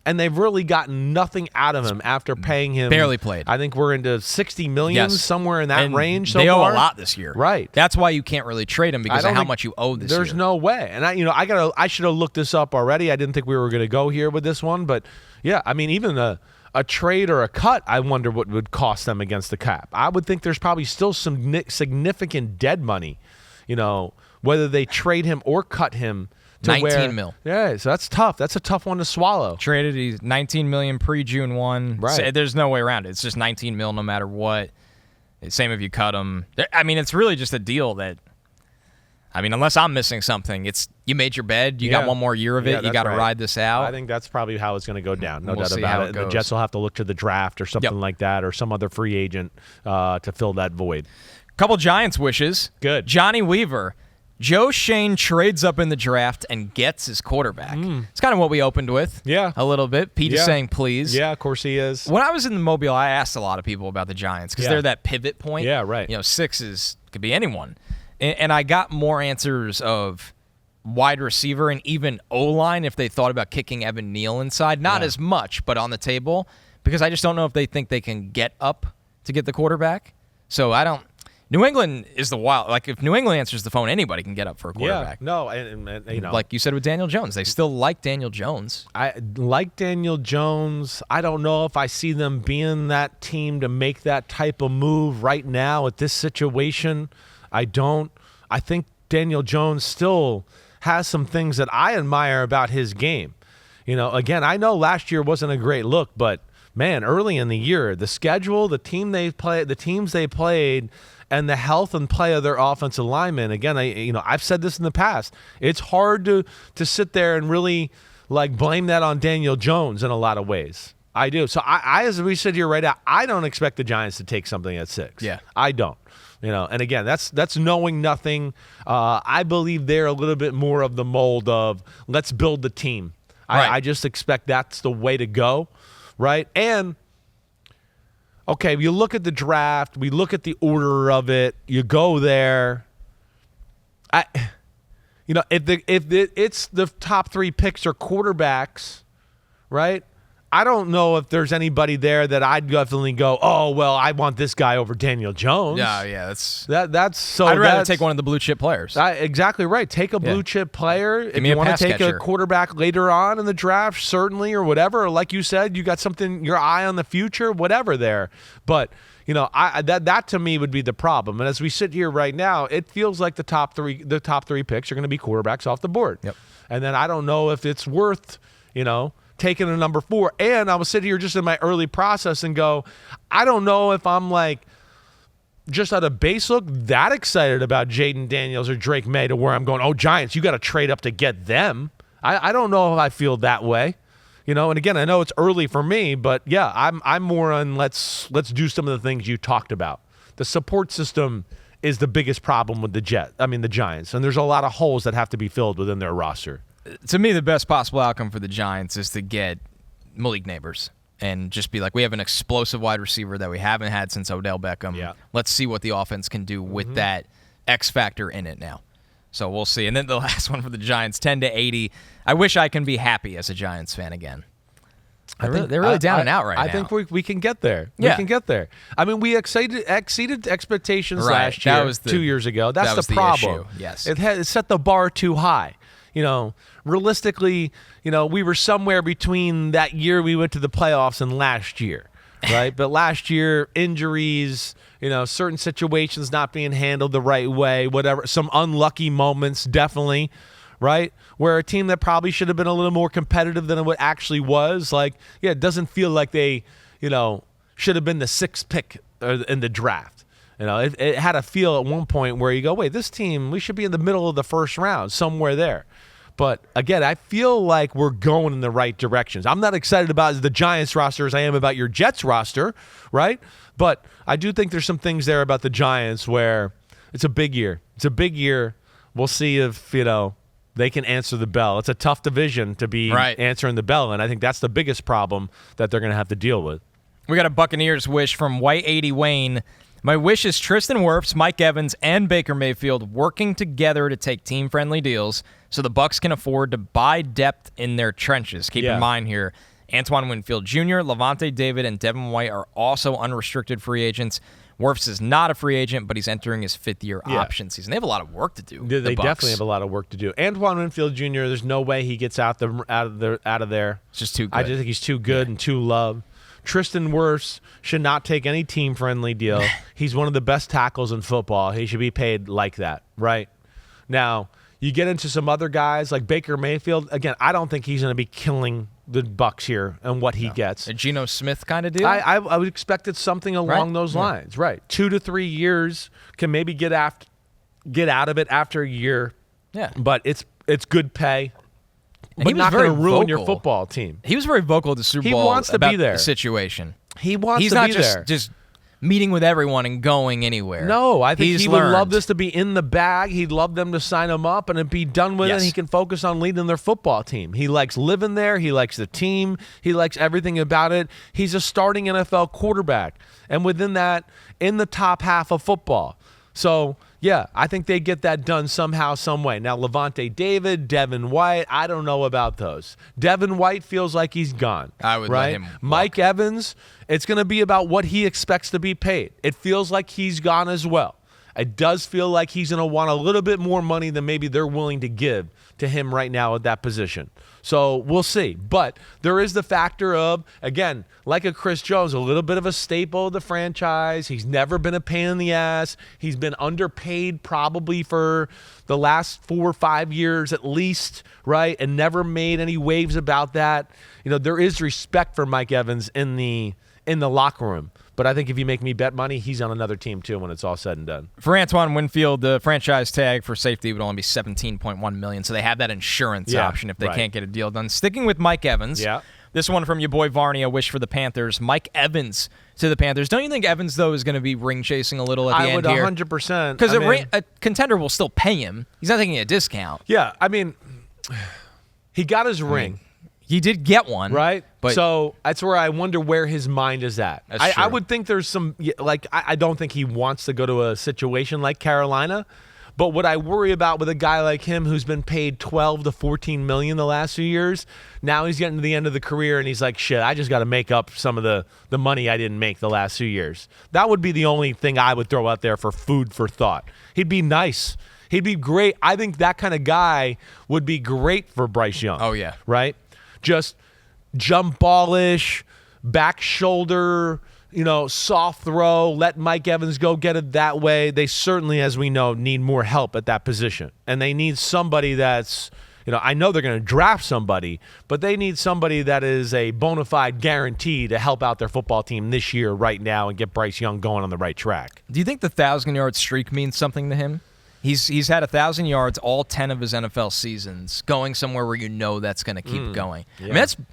And they've really gotten nothing out of him after paying him. Barely played. I think we're into $60 million, somewhere in that range so they far. owe a lot this year. Right. That's why you can't really trade him because of how much you owe this year. There's no way. And I should have looked this up already. I didn't think we were going to go here with this one. But, yeah, I mean, even a trade or a cut, I wonder what would cost them against the cap. I would think there's probably still some significant dead money, whether they trade him or cut him. 19 mil. Yeah, so that's tough. That's a tough one to swallow. Traded, he's 19 million pre-June 1. Right. So there's no way around it. It's just 19 mil no matter what. Same if you cut him. I mean, it's really just a deal that, unless I'm missing something, it's you made your bed, you got one more year of it, you got to ride this out. I think that's probably how it's going to go down. No We'll doubt see about how it. it The goes. Jets will have to look to the draft or something like that, or some other free agent to fill that void. Couple Giants wishes. Good. Johnny Weaver. Joe Shane trades up in the draft and gets his quarterback. It's kind of what we opened with. Yeah. A little bit. Pete is saying please. Yeah, of course he is. When I was in the Mobile, I asked a lot of people about the Giants because they're that pivot point. Yeah, right. 6 could be anyone. And I got more answers of wide receiver and even O-line if they thought about kicking Evan Neal inside. Not as much, but on the table because I just don't know if they think they can get up to get the quarterback. So I don't. New England is the wild. Like, if New England answers the phone, anybody can get up for a quarterback. Yeah, no, and like you said with Daniel Jones, they still like Daniel Jones. I like Daniel Jones. I don't know if I see them being that team to make that type of move right now at this situation. I don't. I think Daniel Jones still has some things that I admire about his game. Again, I know last year wasn't a great look, but man, early in the year, the schedule, the teams they played, and the health and play of their offensive linemen. Again, I've said this in the past. It's hard to sit there and really blame that on Daniel Jones in a lot of ways. I do. So I as we sit here right now, I don't expect the Giants to take something at 6. Yeah, I don't. And again, that's knowing nothing. I believe they're a little bit more of the mold of let's build the team. Right. I just expect that's the way to go, right? And okay, you look at the draft, we look at the order of it, you go there. If it's the top 3 picks are quarterbacks, right? I don't know if there's anybody there that I'd definitely go, oh, well, I want this guy over Daniel Jones. Yeah, that's so. I'd rather take one of the blue chip players. Exactly right. Take a blue chip player. If you want to take a quarterback later on in the draft, certainly, or whatever. Or like you said, you got something, your eye on the future, whatever there. But that to me would be the problem. And as we sit here right now, it feels like the top three picks are going to be quarterbacks off the board. Yep. And then I don't know if it's worth, taking a number 4. And I was sitting here just in my early process and go, I don't know if I'm just out of base look that excited about Jaden Daniels or Drake May to where I'm going, oh, Giants, you got to trade up to get them. I don't know if I feel that way. And again, I know it's early for me, but yeah, I'm more on let's do some of the things you talked about. the support system is the biggest problem with the Giants, and there's a lot of holes that have to be filled within their roster. To me, the best possible outcome for the Giants is to get Malik Neighbors and just be like, we have an explosive wide receiver that we haven't had since Odell Beckham. Yeah. Let's see what the offense can do with that X factor in it now. So we'll see. And then the last one for the Giants, 10-80. I wish I can be happy as a Giants fan again. They're really down and out right now. I think we can get there. Yeah. We can get there. I mean, we exceeded expectations last year, that was 2 years ago. That's the problem. Issue. Yes. It set the bar too high. Realistically, we were somewhere between that year we went to the playoffs and last year, right? But last year, injuries, certain situations not being handled the right way, whatever, some unlucky moments, definitely, right? Where a team that probably should have been a little more competitive than it actually was, it doesn't feel like they, should have been the 6th pick in the draft. It had a feel at one point where you go, wait, this team, we should be in the middle of the first round, somewhere there. But, again, I feel like we're going in the right directions. I'm not excited about the Giants roster as I am about your Jets roster, right? But I do think there's some things there about the Giants where it's a big year. It's a big year. We'll see if, they can answer the bell. It's a tough division to be answering the bell, and I think that's the biggest problem that they're going to have to deal with. We got a Buccaneers wish from White 80 Wayne. My wish is Tristan Wirfs, Mike Evans, and Baker Mayfield working together to take team-friendly deals so the Bucs can afford to buy depth in their trenches. Keep in mind here, Antoine Winfield Jr., Levante David, and Devin White are also unrestricted free agents. Wirfs is not a free agent, but he's entering his 5th-year option season. They have a lot of work to do. They definitely have a lot of work to do. Antoine Winfield Jr., there's no way he gets out of there. It's just too good. I just think he's too good and too loved. Tristan Wirfs should not take any team-friendly deal. He's one of the best tackles in football. He should be paid like that, right? Now, you get into some other guys like Baker Mayfield. Again, I don't think he's going to be killing the Bucs here and what he gets. A Geno Smith kind of deal? I would expect it's something along those lines, right? 2 to 3 years, can maybe get out of it after a year. Yeah. But it's good pay. And but he was not going to ruin vocal. your football team. He was very vocal at the Super Bowl. He wants to about be there. The situation. He's not just meeting with everyone and going anywhere. No, I think he would learned. love this to be in the bag. He'd love them to sign him up and be done with it. And he can focus on leading their football team. He likes living there. He likes the team. He likes everything about it. He's a starting NFL quarterback. And within that, in the top half of football. So, yeah, I think they get that done somehow, some way. Now, Levante David, Devin White, I don't know about those. Devin White feels like he's gone. I would let him walk. Mike Evans, it's going to be about what he expects to be paid. It feels like he's gone as well. It does feel like he's going to want a little bit more money than maybe they're willing to give to him right now at that position. So we'll see. But there is the factor of, again, like a Chris Jones, a little bit of a staple of the franchise. He's never been a pain in the ass. He's been underpaid probably for the last 4 or 5 years at least, right? And never made any waves about that. There is respect for Mike Evans in the locker room. But I think if you make me bet money, he's on another team too when it's all said and done. For Antoine Winfield, the franchise tag for safety would only be $17.1 million, so they have that insurance option if they can't get a deal done. Sticking with Mike Evans, this one from your boy Varney, a wish for the Panthers. Mike Evans to the Panthers. Don't you think Evans, though, is going to be ring chasing a little at the end here? I would 100%. Because a contender will still pay him. He's not taking a discount. Yeah, I mean, he got his ring. He did get one. Right? But so that's where I wonder where his mind is at. I would think there's some, I don't think he wants to go to a situation like Carolina. But what I worry about with a guy like him who's been paid $12 to $14 million the last few years, now he's getting to the end of the career and he's like, shit, I just got to make up some of the money I didn't make the last few years. That would be the only thing I would throw out there for food for thought. He'd be nice. He'd be great. I think that kind of guy would be great for Bryce Young. Oh, yeah. Right? Just jump ballish, back shoulder, soft throw, let Mike Evans go get it that way. They certainly, as we know, need more help at that position. And they need somebody that's, I know they're going to draft somebody, but they need somebody that is a bona fide guarantee to help out their football team this year right now and get Bryce Young going on the right track. Do you think the 1,000-yard streak means something to him? He's had 1,000 yards all 10 of his NFL seasons, going somewhere where that's going to keep going. Yeah. I mean,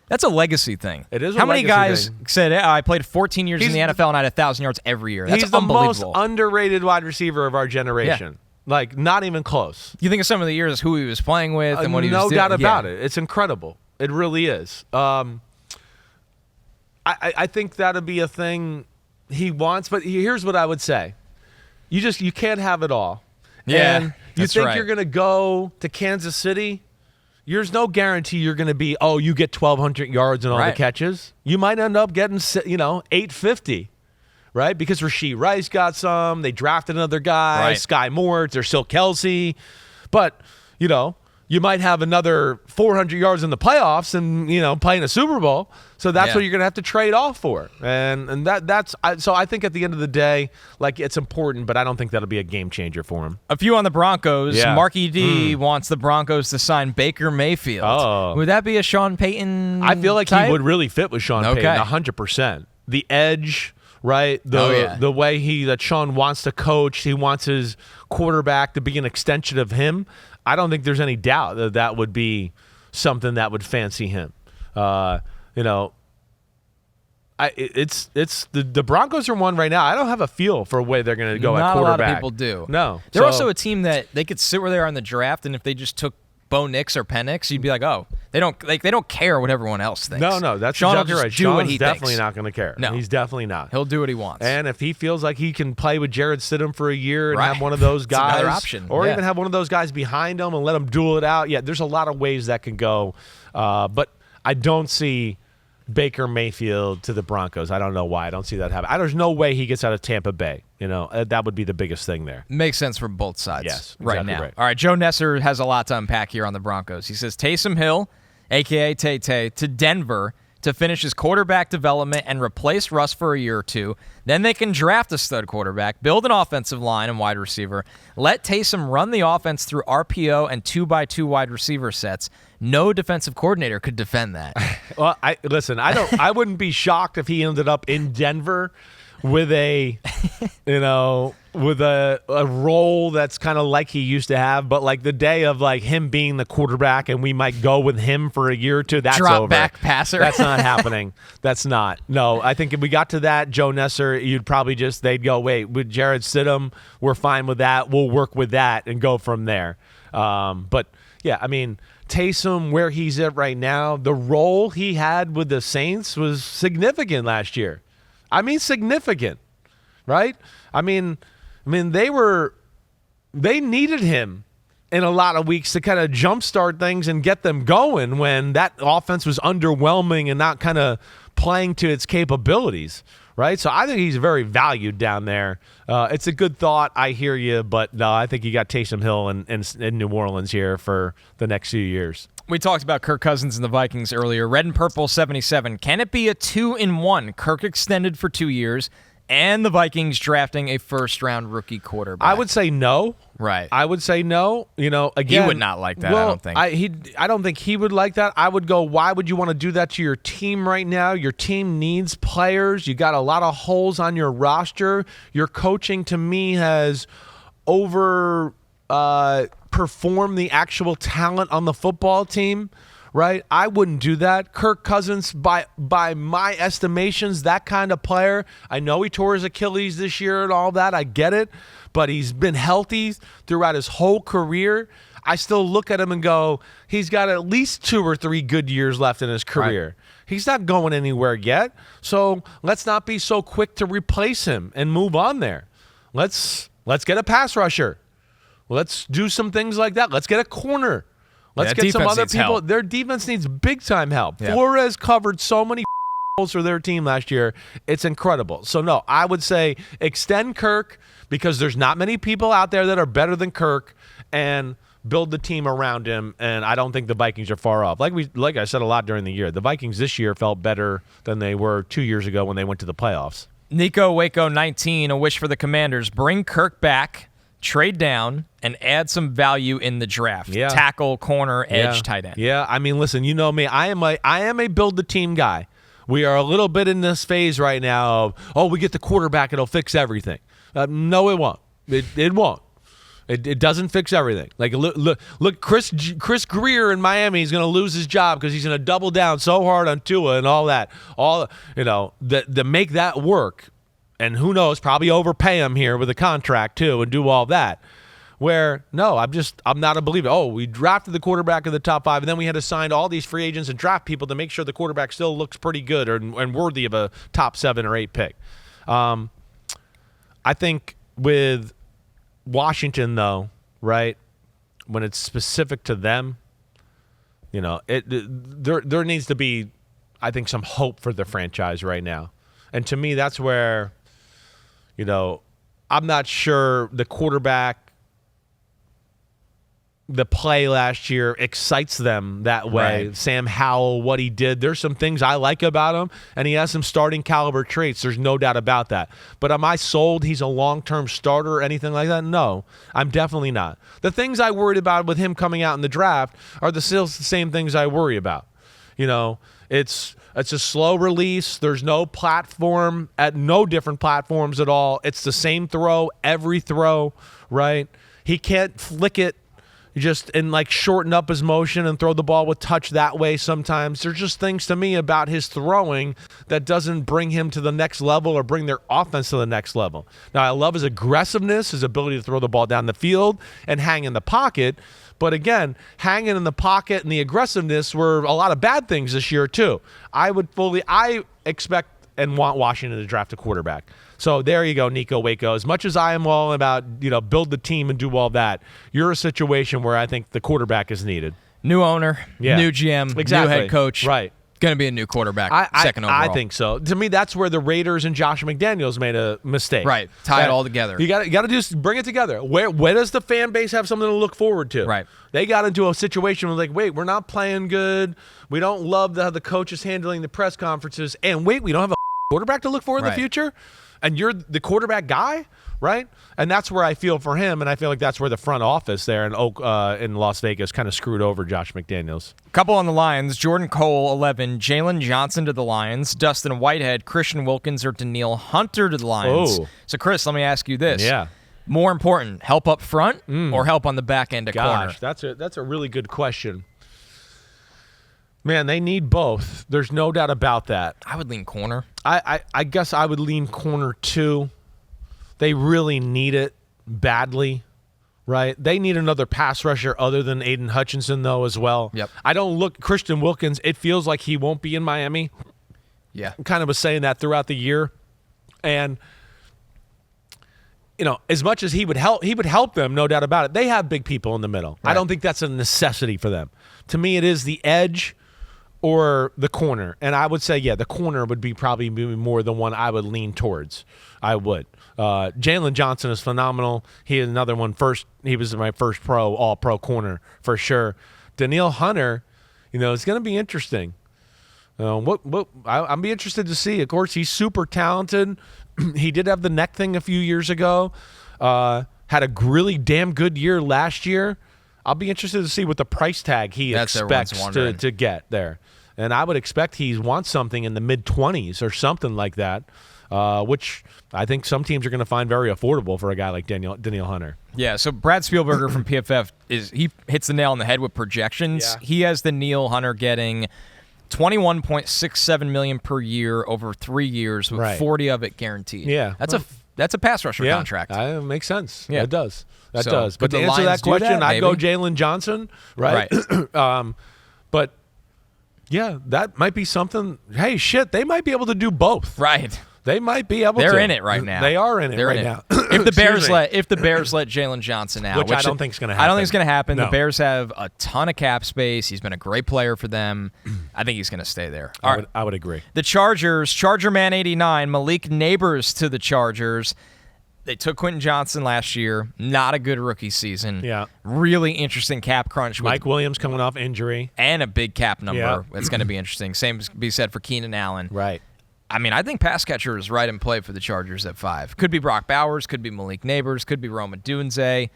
That's a legacy thing. It is. How many guys said, I played 14 years in the NFL and I had 1,000 yards every year? That's he's the unbelievable. most underrated wide receiver of our generation. Yeah. Like, not even close. You think of some of the years, who he was playing with and what he was doing? No doubt about it. It's incredible. It really is. I think that'll be a thing he wants. But here's what I would say. You can't have it all. Yeah, and you think you're going to go to Kansas City? There's no guarantee you're going to be, you get 1,200 yards and all the catches. You might end up getting, 850, right? Because Rashee Rice got some. They drafted another guy, Sky Moore. There's still Kelsey. But, you might have another 400 yards in the playoffs and, playing a Super Bowl. So that's what you're going to have to trade off for. And so I think at the end of the day, like, it's important, but I don't think that'll be a game changer for him. A few on the Broncos. Yeah. Marky D wants the Broncos to sign Baker Mayfield. Oh. Would that be a Sean Payton I feel like type? He would really fit with Sean Payton 100%. The edge, right? The way that Sean wants to coach, he wants his quarterback to be an extension of him. I don't think there's any doubt that would be something that would fancy him. It's the Broncos are one right now. I don't have a feel for where they're going to go at quarterback. Not a lot of people do. No. They're also a team that they could sit where they are in the draft, and if they just took Bo Nix or Penix, you'd be like, they don't care what everyone else thinks. No, that's Sean exactly will right. do what he definitely thinks. not going to care. No, he's definitely not. He'll do what he wants. And if he feels like he can play with Jarrett Stidham for a year and have one of those guys, another option, or even have one of those guys behind him and let him duel it out. Yeah, there's a lot of ways that can go, but I don't see Baker Mayfield to the Broncos. I don't know why. I don't see that happen. There's no way he gets out of Tampa Bay. That would be the biggest thing there. Makes sense from both sides. Yes, right now. Right. All right, Joe Nesser has a lot to unpack here on the Broncos. He says Taysom Hill, a.k.a. Tay-Tay, to Denver to finish his quarterback development and replace Russ for a year or two. Then they can draft a stud quarterback, build an offensive line and wide receiver, let Taysom run the offense through RPO and 2x2 wide receiver sets. No defensive coordinator could defend that. Well, I wouldn't be shocked if he ended up in Denver with a role that's kind of like he used to have, but like the day of like him being the quarterback and we might go with him for a year or two, that's drop over. Back passer. That's not happening. That's not. No, I think if we got to that, Joe Nesser, you'd probably they'd go, wait, with Jarrett Stidham, we're fine with that. We'll work with that and go from there. But yeah, I mean, Taysom, where he's at right now, the role he had with the Saints was significant last year. I mean, significant, right? I mean, they needed him in a lot of weeks to kind of jumpstart things and get them going when that offense was underwhelming and not kind of playing to its capabilities, right? So I think he's very valued down there. It's a good thought. I hear you, but no, I think you got Taysom Hill in New Orleans here for the next few years. We talked about Kirk Cousins and the Vikings earlier. Red and Purple 77. Can it be a 2-in-1? Kirk extended for 2 years, and the Vikings drafting a first-round rookie quarterback. I would say no. Right. I would say no. Again, he would not like that, well, I don't think. I don't think he would like that. I would go, why would you want to do that to your team right now? Your team needs players. You got a lot of holes on your roster. Your coaching, to me, has performed the actual talent on the football team. Right? I wouldn't do that. Kirk Cousins, by my estimations, that kind of player. I know he tore his Achilles this year and all that. I get it. But he's been healthy throughout his whole career. I still look at him and go, he's got at least 2 or 3 good years left in his career. Right. He's not going anywhere yet. So let's not be so quick to replace him and move on there. Let's get a pass rusher. Let's do some things like that. Let's get a corner. Let's get some other people. Help. Their defense needs big-time help. Yeah. Flores covered so many holes for their team last year. It's incredible. So, no, I would say extend Kirk because there's not many people out there that are better than Kirk, and build the team around him, and I don't think the Vikings are far off. Like I said a lot during the year, the Vikings this year felt better than they were 2 years ago when they went to the playoffs. Nico Waco 19, a wish for the Commanders. Bring Kirk back, trade down, and add some value in the draft. Yeah. Tackle, corner, edge, tight end. Yeah, I mean, listen, you know me. I am a build the team guy. We are a little bit in this phase right now of, we get the quarterback, it'll fix everything. No, it won't. It won't. It doesn't fix everything. Like look, Chris Greer in Miami is going to lose his job because he's going to double down so hard on Tua and all that. To make that work, and who knows, probably overpay him here with a contract too and do all that. Where no, I'm not a believer. Oh, we drafted the quarterback in the top 5, and then we had to sign all these free agents and draft people to make sure the quarterback still looks pretty good and worthy of a top 7 or 8 pick. I think with Washington, though, right, when it's specific to them, there needs to be, I think, some hope for the franchise right now. And to me, that's where, I'm not sure the quarterback, the play last year excites them that way. Right. Sam Howell, what he did, there's some things I like about him, and he has some starting caliber traits. There's no doubt about that. But am I sold he's a long-term starter or anything like that? No, I'm definitely not. The things I worried about with him coming out in the draft are the same things I worry about. It's a slow release. There's no platform, at no different platforms at all. It's the same throw, every throw, right? He can't flick it and shorten up his motion and throw the ball with touch that way sometimes. There's just things to me about his throwing that doesn't bring him to the next level or bring their offense to the next level. Now, I love his aggressiveness, his ability to throw the ball down the field and hang in the pocket. But again, hanging in the pocket and the aggressiveness were a lot of bad things this year too. I expect and want Washington to draft a quarterback. So there you go, Nico Waco. As much as I am all about, build the team and do all that, you're a situation where I think the quarterback is needed. New owner, new GM, exactly. New head coach. Right. Going to be a new quarterback, second overall. I think so. To me, that's where the Raiders and Josh McDaniels made a mistake. Right. Tie it all together. You got to bring it together. Where does the fan base have something to look forward to? Right. They got into a situation where wait, we're not playing good. We don't love how the coach is handling the press conferences. And wait, we don't have a quarterback to look for in the future? And you're the quarterback guy, right? And that's where I feel for him, and I feel like that's where the front office there in Las Vegas kind of screwed over Josh McDaniels. Couple on the Lions, Jordan Cole, 11, Jaylon Johnson to the Lions, Dustin Whitehead, Christian Wilkins, or Danielle Hunter to the Lions. Oh. So, Kris, let me ask you this. Yeah. More important, help up front or help on the back end of corner? That's a really good question. Man, they need both. There's no doubt about that. I would lean corner. I guess I would lean corner too. They really need it badly, right? They need another pass rusher other than Aiden Hutchinson, though, as well. Yep. I don't look Christian Wilkins. It feels like he won't be in Miami. Yeah. Kind of was saying that throughout the year. And, as much as he would help them, no doubt about it. They have big people in the middle. Right. I don't think that's a necessity for them. To me, it is the edge or the corner. And I would say, the corner would be probably more the one I would lean towards. I would. Jaylon Johnson is phenomenal. He is another one. He was my first all-pro corner for sure. Danielle Hunter, it's going to be interesting. I'll be interested to see. Of course, he's super talented. He did have the neck thing a few years ago. Had a really damn good year last year. I'll be interested to see what the price tag he expects to get there. And I would expect he wants something in the mid-20s or something like that, which I think some teams are going to find very affordable for a guy like Danielle Hunter. Yeah, so Brad Spielberger from PFF, he hits the nail on the head with projections. Yeah. He has Danielle Hunter getting $21.67 million per year over 3 years with 40 of it guaranteed. Yeah. That's a pass rusher contract. Makes sense. Yeah. It does. That does. But to answer that question, I'd go Jaylon Johnson, right? But yeah, that might be something. Hey, shit, they might be able to do both. Right. They might be able to. They're in it right now. They are in it right now. If the Bears let Jaylon Johnson out, which I don't think is going to happen. I don't think it's going to happen. No. The Bears have a ton of cap space. He's been a great player for them. I think he's going to stay there. I would agree. The Chargers, Charger Man 89, Malik Neighbors to the Chargers. They took Quentin Johnson last year. Not a good rookie season. Yeah. Really interesting cap crunch. Mike Williams coming off injury. And a big cap number. It's going to be interesting. Same be said for Keenan Allen. Right. I mean, I think pass catcher is right in play for the Chargers at 5. Could be Brock Bowers, could be Malik Neighbors, could be Roma Dunze.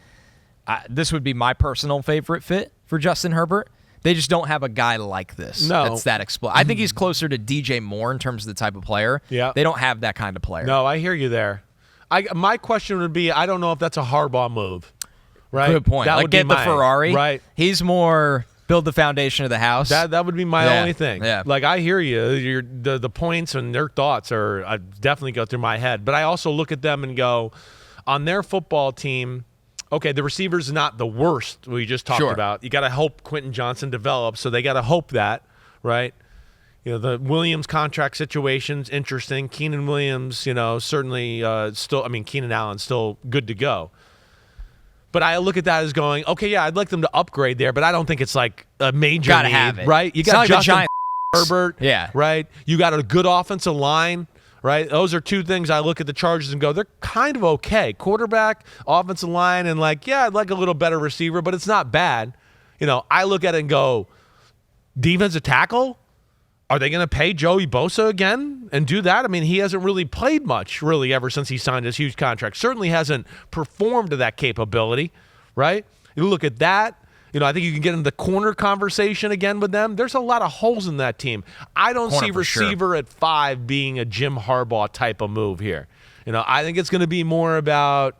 This would be my personal favorite fit for Justin Herbert. They just don't have a guy like this. No. That's that explosive. I think he's closer to DJ Moore in terms of the type of player. Yeah. They don't have that kind of player. No, I hear you there. My question would be, I don't know if that's a Harbaugh move. right? Good point. That Like would be get the Ferrari. Right. He's more build the foundation of the house. That would be my only thing. Yeah. Like, I hear you. The points and their thoughts I definitely go through my head. But I also look at them and go, on their football team, okay, the receiver's not the worst we just talked about. You got to hope Quentin Johnson develops, so they got to hope that, right? The Williams contract situation's interesting. Keenan Williams, certainly Keenan Allen's still good to go. But I look at that as going, okay, yeah, I'd like them to upgrade there, but I don't think it's like a major Gotta need, have it. right? You got Justin Herbert, yeah, right? You got a good offensive line, right? Those are two things I look at the Chargers and go, they're kind of okay. Quarterback, offensive line, and I'd like a little better receiver, but it's not bad. I look at it and go, defensive tackle? Are they going to pay Joey Bosa again and do that? I mean, he hasn't really played much, really, ever since he signed his huge contract. Certainly hasn't performed to that capability, right? You look at that. I think you can get into the corner conversation again with them. There's a lot of holes in that team. I don't see receiver at 5 being a Jim Harbaugh type of move here. I think it's going to be more about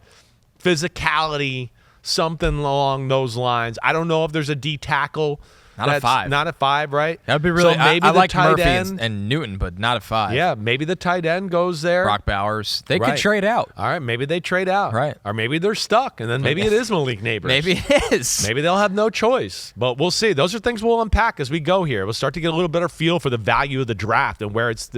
physicality, something along those lines. I don't know if there's a D tackle. Not a 5, right? That would be really. So maybe I the like tight Murphy end, and Newton, but not a 5. Yeah, maybe the tight end goes there. Brock Bowers. They could trade out. All right, maybe they trade out. Right. Or maybe they're stuck, and then maybe it is Malik Neighbors. Maybe it is. Maybe they'll have no choice. But we'll see. Those are things we'll unpack as we go here. We'll start to get a little better feel for the value of the draft and where it's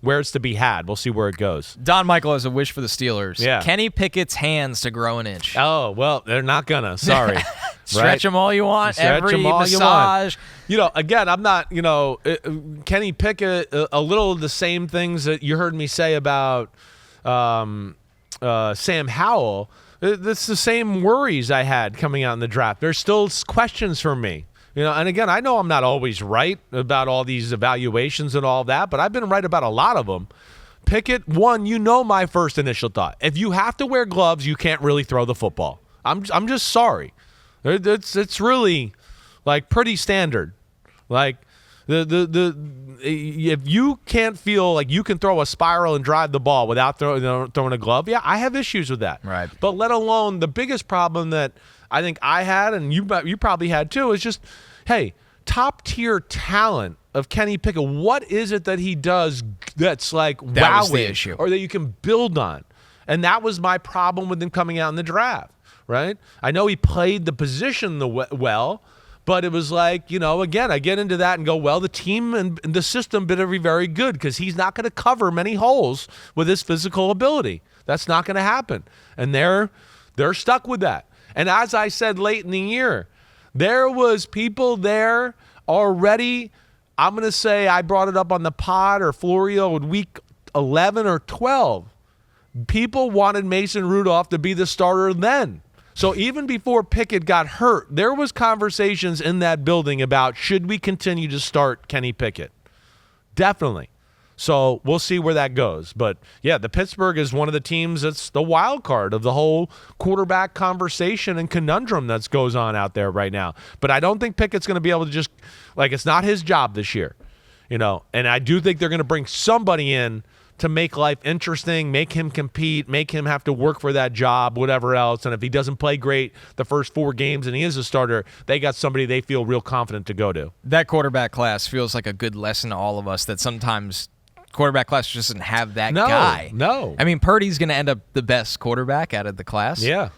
where it's to be had. We'll see where it goes. Don Michael has a wish for the Steelers. Yeah. Kenny Pickett's hands to grow an inch. Oh, well, they're not gonna. Sorry. Stretch them all you want. Stretch every them all massage. You want. Again, I'm not, Kenny Pickett, a little of the same things that you heard me say about Sam Howell. It's the same worries I had coming out in the draft. There's still questions for me. And again, I know I'm not always right about all these evaluations and all that, but I've been right about a lot of them. Pickett, my first initial thought. If you have to wear gloves, you can't really throw the football. I'm just sorry. It's really pretty standard. If you can't feel like you can throw a spiral and drive the ball without throwing a glove, yeah, I have issues with that. Right. But let alone the biggest problem that I think I had, and you probably had too, is just, hey, top tier talent of Kenny Pickett. What is it that he does that's that was the wowing issue, or that you can build on? And that was my problem with him coming out in the draft. Right? I know he played the position well, but it was again, I get into that and go, well, the team and the system better be very good because he's not going to cover many holes with his physical ability. That's not going to happen. And they're stuck with that. And as I said late in the year, there was people there already. I'm going to say I brought it up on the pod or Florio in week 11 or 12. People wanted Mason Rudolph to be the starter then. So even before Pickett got hurt, there was conversations in that building about should we continue to start Kenny Pickett? Definitely. So we'll see where that goes. But, yeah, the Pittsburgh is one of the teams that's the wild card of the whole quarterback conversation and conundrum that goes on out there right now. But I don't think Pickett's going to be able to just – it's not his job this year. And I do think they're going to bring somebody in to make life interesting, make him compete, make him have to work for that job, whatever else. And if he doesn't play great the first 4 games and he is a starter, they got somebody they feel real confident to go to. That quarterback class feels like a good lesson to all of us that sometimes quarterback class just doesn't have that guy. No. I mean, Purdy's going to end up the best quarterback out of the class. Yeah.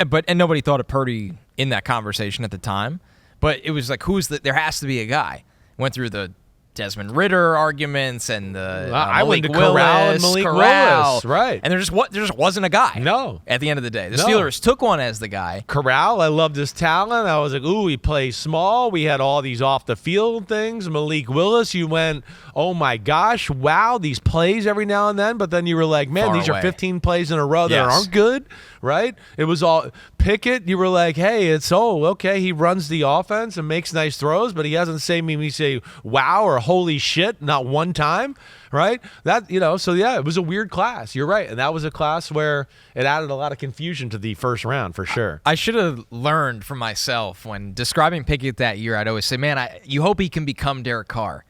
And nobody thought of Purdy in that conversation at the time. But it was there has to be a guy. Went through the Desmond Ridder arguments and the I went to Willis, Corral and Malik Willis, right? And there just wasn't a guy. No. At the end of the day, the Steelers took one as the guy. Corral, I loved his talent. I was like, ooh, he plays small. We had all these off the field things. Malik Willis, you went, oh my gosh, wow, these plays every now and then. But then you were like, man, these are 15 plays in a row that aren't good, right? It was all Pickett. You were like, hey, it's okay. He runs the offense and makes nice throws, but he hasn't made me say wow or holy shit, not one time, right? That, so yeah, it was a weird class. You're right. And that was a class where it added a lot of confusion to the first round for sure. I should have learned from myself when describing Pickett that year. I'd always say, man, you hope he can become Derek Carr.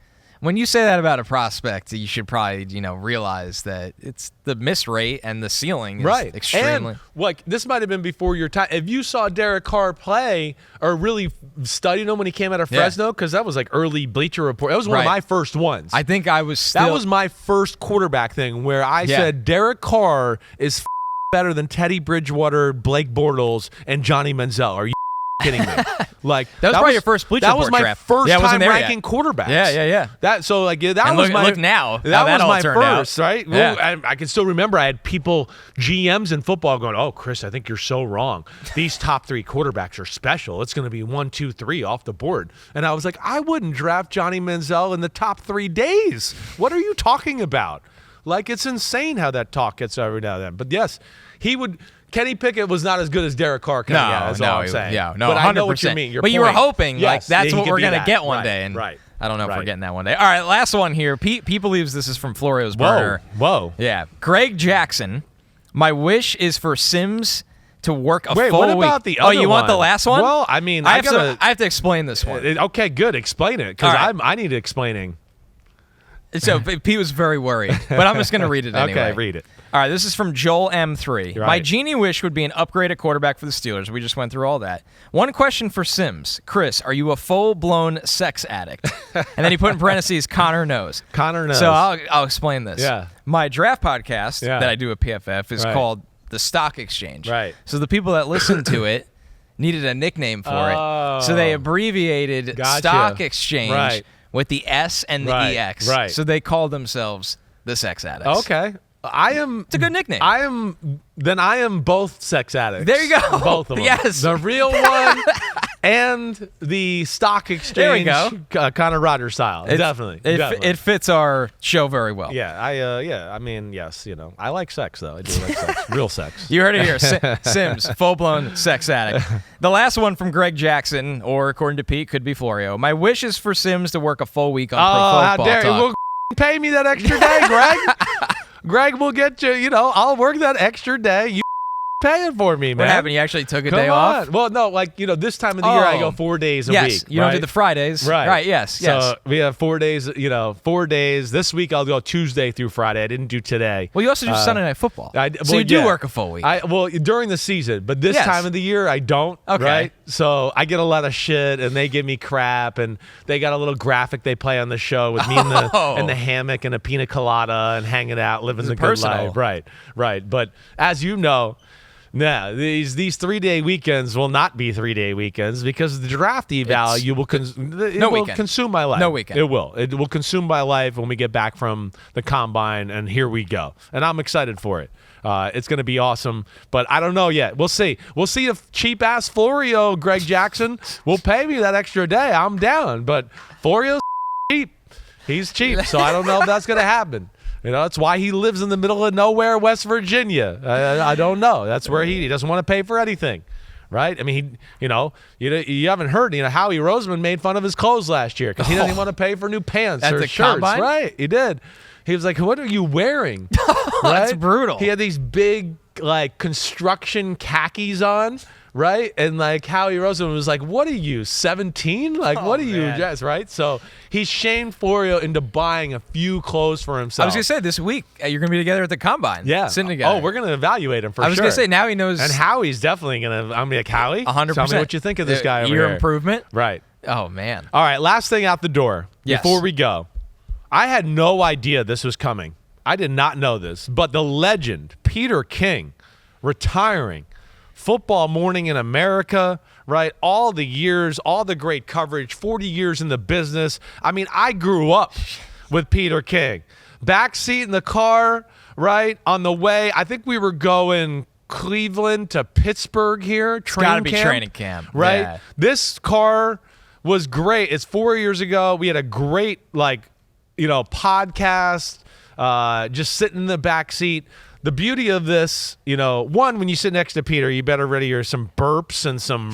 when you say that about a prospect, you should probably, realize that it's the miss rate and the ceiling is extremely. And, this might have been before your time. If you saw Derek Carr play or really studied him when he came out of Fresno, because that was early Bleacher Report. That was one of my first ones. I think I was still. That was my first quarterback thing where I said Derek Carr is better than Teddy Bridgewater, Blake Bortles, and Johnny Manziel. Are you kidding me? That was probably your first Bleacher Report draft. That was my first time ranking quarterbacks. Yeah. That was my look now. That was my first, right? Yeah. Well, I can still remember I had people, GMs in football, going, "Oh, Kris, I think you're so wrong. These top 3 quarterbacks are special. It's going to be 1, 2, 3 off the board." And I was like, I wouldn't draft Johnny Manziel in the top 3 days. What are you talking about? It's insane how that talk gets every now and then. But yes, he would. Kenny Pickett was not as good as Derek Carr coming out, is all I'm saying. Yeah, but 100%. I know what you mean. You were hoping that's what we're going to get one day. And right. I don't know if we're getting that one day. All right, last one here. Pete believes this is from Florio's burner. Whoa. Yeah. Greg Jackson, my wish is for Simms to work a full week. Wait, what about the other one? Oh, you want the last one? Well, I mean, I have to explain this one. Okay, good. Explain it, because I need explaining. So Pete was very worried, but I'm just going to read it anyway. Okay, read it. All right, this is from Joel M3. Right. My genie wish would be an upgraded quarterback for the Steelers. We just went through all that. One question for Simms. Kris, are you a full-blown sex addict? And then he put in parentheses, Connor knows. Connor knows. So I'll explain this. Yeah. My draft podcast that I do at PFF is called The Stock Exchange. Right. So the people that listen to it needed a nickname for it. So they abbreviated Stock Exchange with the S and the EX. Right. So they called themselves the Sex Addicts. Okay. It's a good nickname. I am both sex addicts. There you go. Both of them. Yes. The real one and the stock exchange. There we go. Connor Rodgers style. Definitely. It fits our show very well. Yeah. I mean, yes. I like sex though. I do like sex. Real sex. You heard it here. Simms, full-blown sex addict. The last one from Greg Jackson, or according to Pete, could be Florio. My wish is for Simms to work a full week on Pro Football Talk. Well, pay me that extra day, Greg. Greg will get you, I'll work that extra day. You pay it for me, man. What happened? You actually took a day off? Well, no, this time of the year I go 4 days a week. Yes, you don't do the Fridays. Right, yes. So we have 4 days, 4 days. This week I'll go Tuesday through Friday. I didn't do today. Well, you also do Sunday Night Football. So you do work a full week. During the season, but this time of the year I don't, right? So I get a lot of shit, and they give me crap, and they got a little graphic they play on the show with me in the hammock and a pina colada and hanging out, living the good life. Right. But as you know, these 3-day weekends will not be 3-day weekends because the draft eval will consume my life. No weekend. It will consume my life when we get back from the combine, and here we go. And I'm excited for it. It's going to be awesome, but I don't know yet. We'll see. We'll see if cheap-ass Florio, Greg Jackson, will pay me that extra day. I'm down, but Florio's cheap. He's cheap, so I don't know if that's going to happen. That's why he lives in the middle of nowhere, West Virginia. I don't know. That's where he doesn't want to pay for anything, right? I mean, you haven't heard, Howie Roseman made fun of his clothes last year because he doesn't want to pay for new pants or the shirts. Combine? Right, he did. He was like, "What are you wearing?" That's brutal. He had these big, construction khakis on, right? And Howie Roseman was like, "What are you, 17? What are you, Jess?" Right? So he shamed Florio into buying a few clothes for himself. I was gonna say this week you're gonna be together at the combine. Yeah, sitting together. Oh, we're gonna evaluate him for sure. I was gonna say now he knows, and Howie's definitely gonna. I'm like, Howie, 100%. Tell me what you think of this guy over your here. improvement, right? Oh man. All right, last thing out the door before we go. I had no idea this was coming. I did not know this, but the legend, Peter King, retiring. Football Morning in America, right? All the years, all the great coverage, 40 years in the business. I mean, I grew up with Peter King. Backseat in the car, right? On the way, I think we were going Cleveland to Pittsburgh here. It's got to be training camp. Right? Yeah. This car was great. It's 4 years ago. We had a great, podcast, just sitting in the back seat. The beauty of this, one, when you sit next to Peter, you better ready some burps and some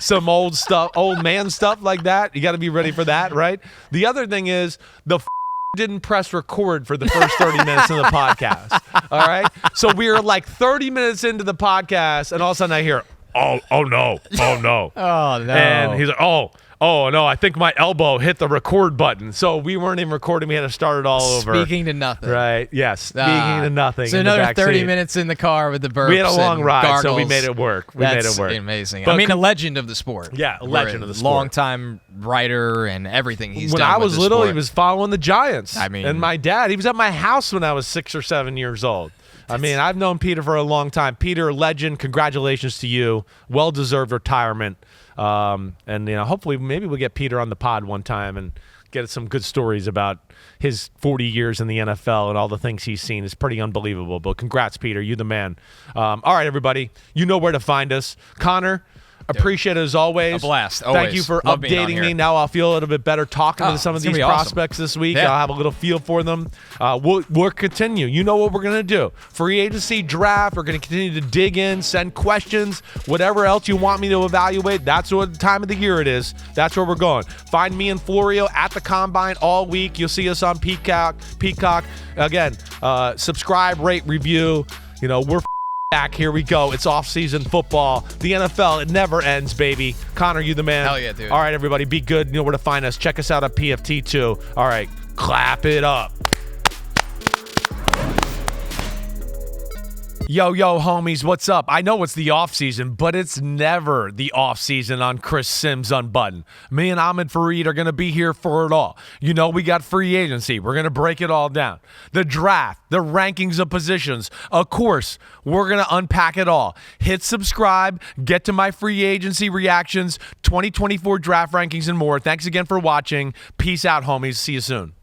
some old man stuff like that. You got to be ready for that, right? The other thing is the didn't press record for the first 30 minutes of the podcast. All right, so we were 30 minutes into the podcast, and all of a sudden I hear, oh no, oh no, and he's like, oh Oh, no, I think my elbow hit the record button. So we weren't even recording. We had to start it all over. Speaking to nothing. Right, yes. Speaking to nothing. So another 30 minutes in the car with the burps. We had a long ride, gargles. so we made it work. That's amazing. But I mean, a legend of the sport. Yeah, a legend of the sport. Long-time writer and everything he's done. When I was little, he was following the Giants. I mean, and my dad, he was at my house when I was 6 or 7 years old. I mean, I've known Peter for a long time. Peter, legend, congratulations to you. Well-deserved retirement. And, hopefully maybe we'll get Peter on the pod one time and get some good stories about his 40 years in the NFL and all the things he's seen. It's pretty unbelievable. But congrats, Peter. You the man. All right, everybody. You know where to find us. Connor, appreciate it as always. A blast. Always. Thank you for Love updating me. Now I'll feel a little bit better talking to some of these prospects this week. Yeah. I'll have a little feel for them. We'll continue. You know what we're going to do. Free agency draft. We're going to continue to dig in, send questions, whatever else you want me to evaluate. That's what time of the year it is. That's where we're going. Find me and Florio at the Combine all week. You'll see us on Peacock. Again, subscribe, rate, review. We're back. Here we go. It's off-season football. The NFL, it never ends, baby. Connor, you the man. Hell yeah, dude. All right, everybody, be good. You know where to find us. Check us out at PFT too. All right, clap it up. Yo, homies, what's up? I know it's the off-season, but it's never the off-season on Kris Simms Unbuttoned. Me and Ahmed Fareed are going to be here for it all. We got free agency. We're going to break it all down. The draft, the rankings of positions. Of course, we're going to unpack it all. Hit subscribe, get to my free agency reactions, 2024 draft rankings, and more. Thanks again for watching. Peace out, homies. See you soon.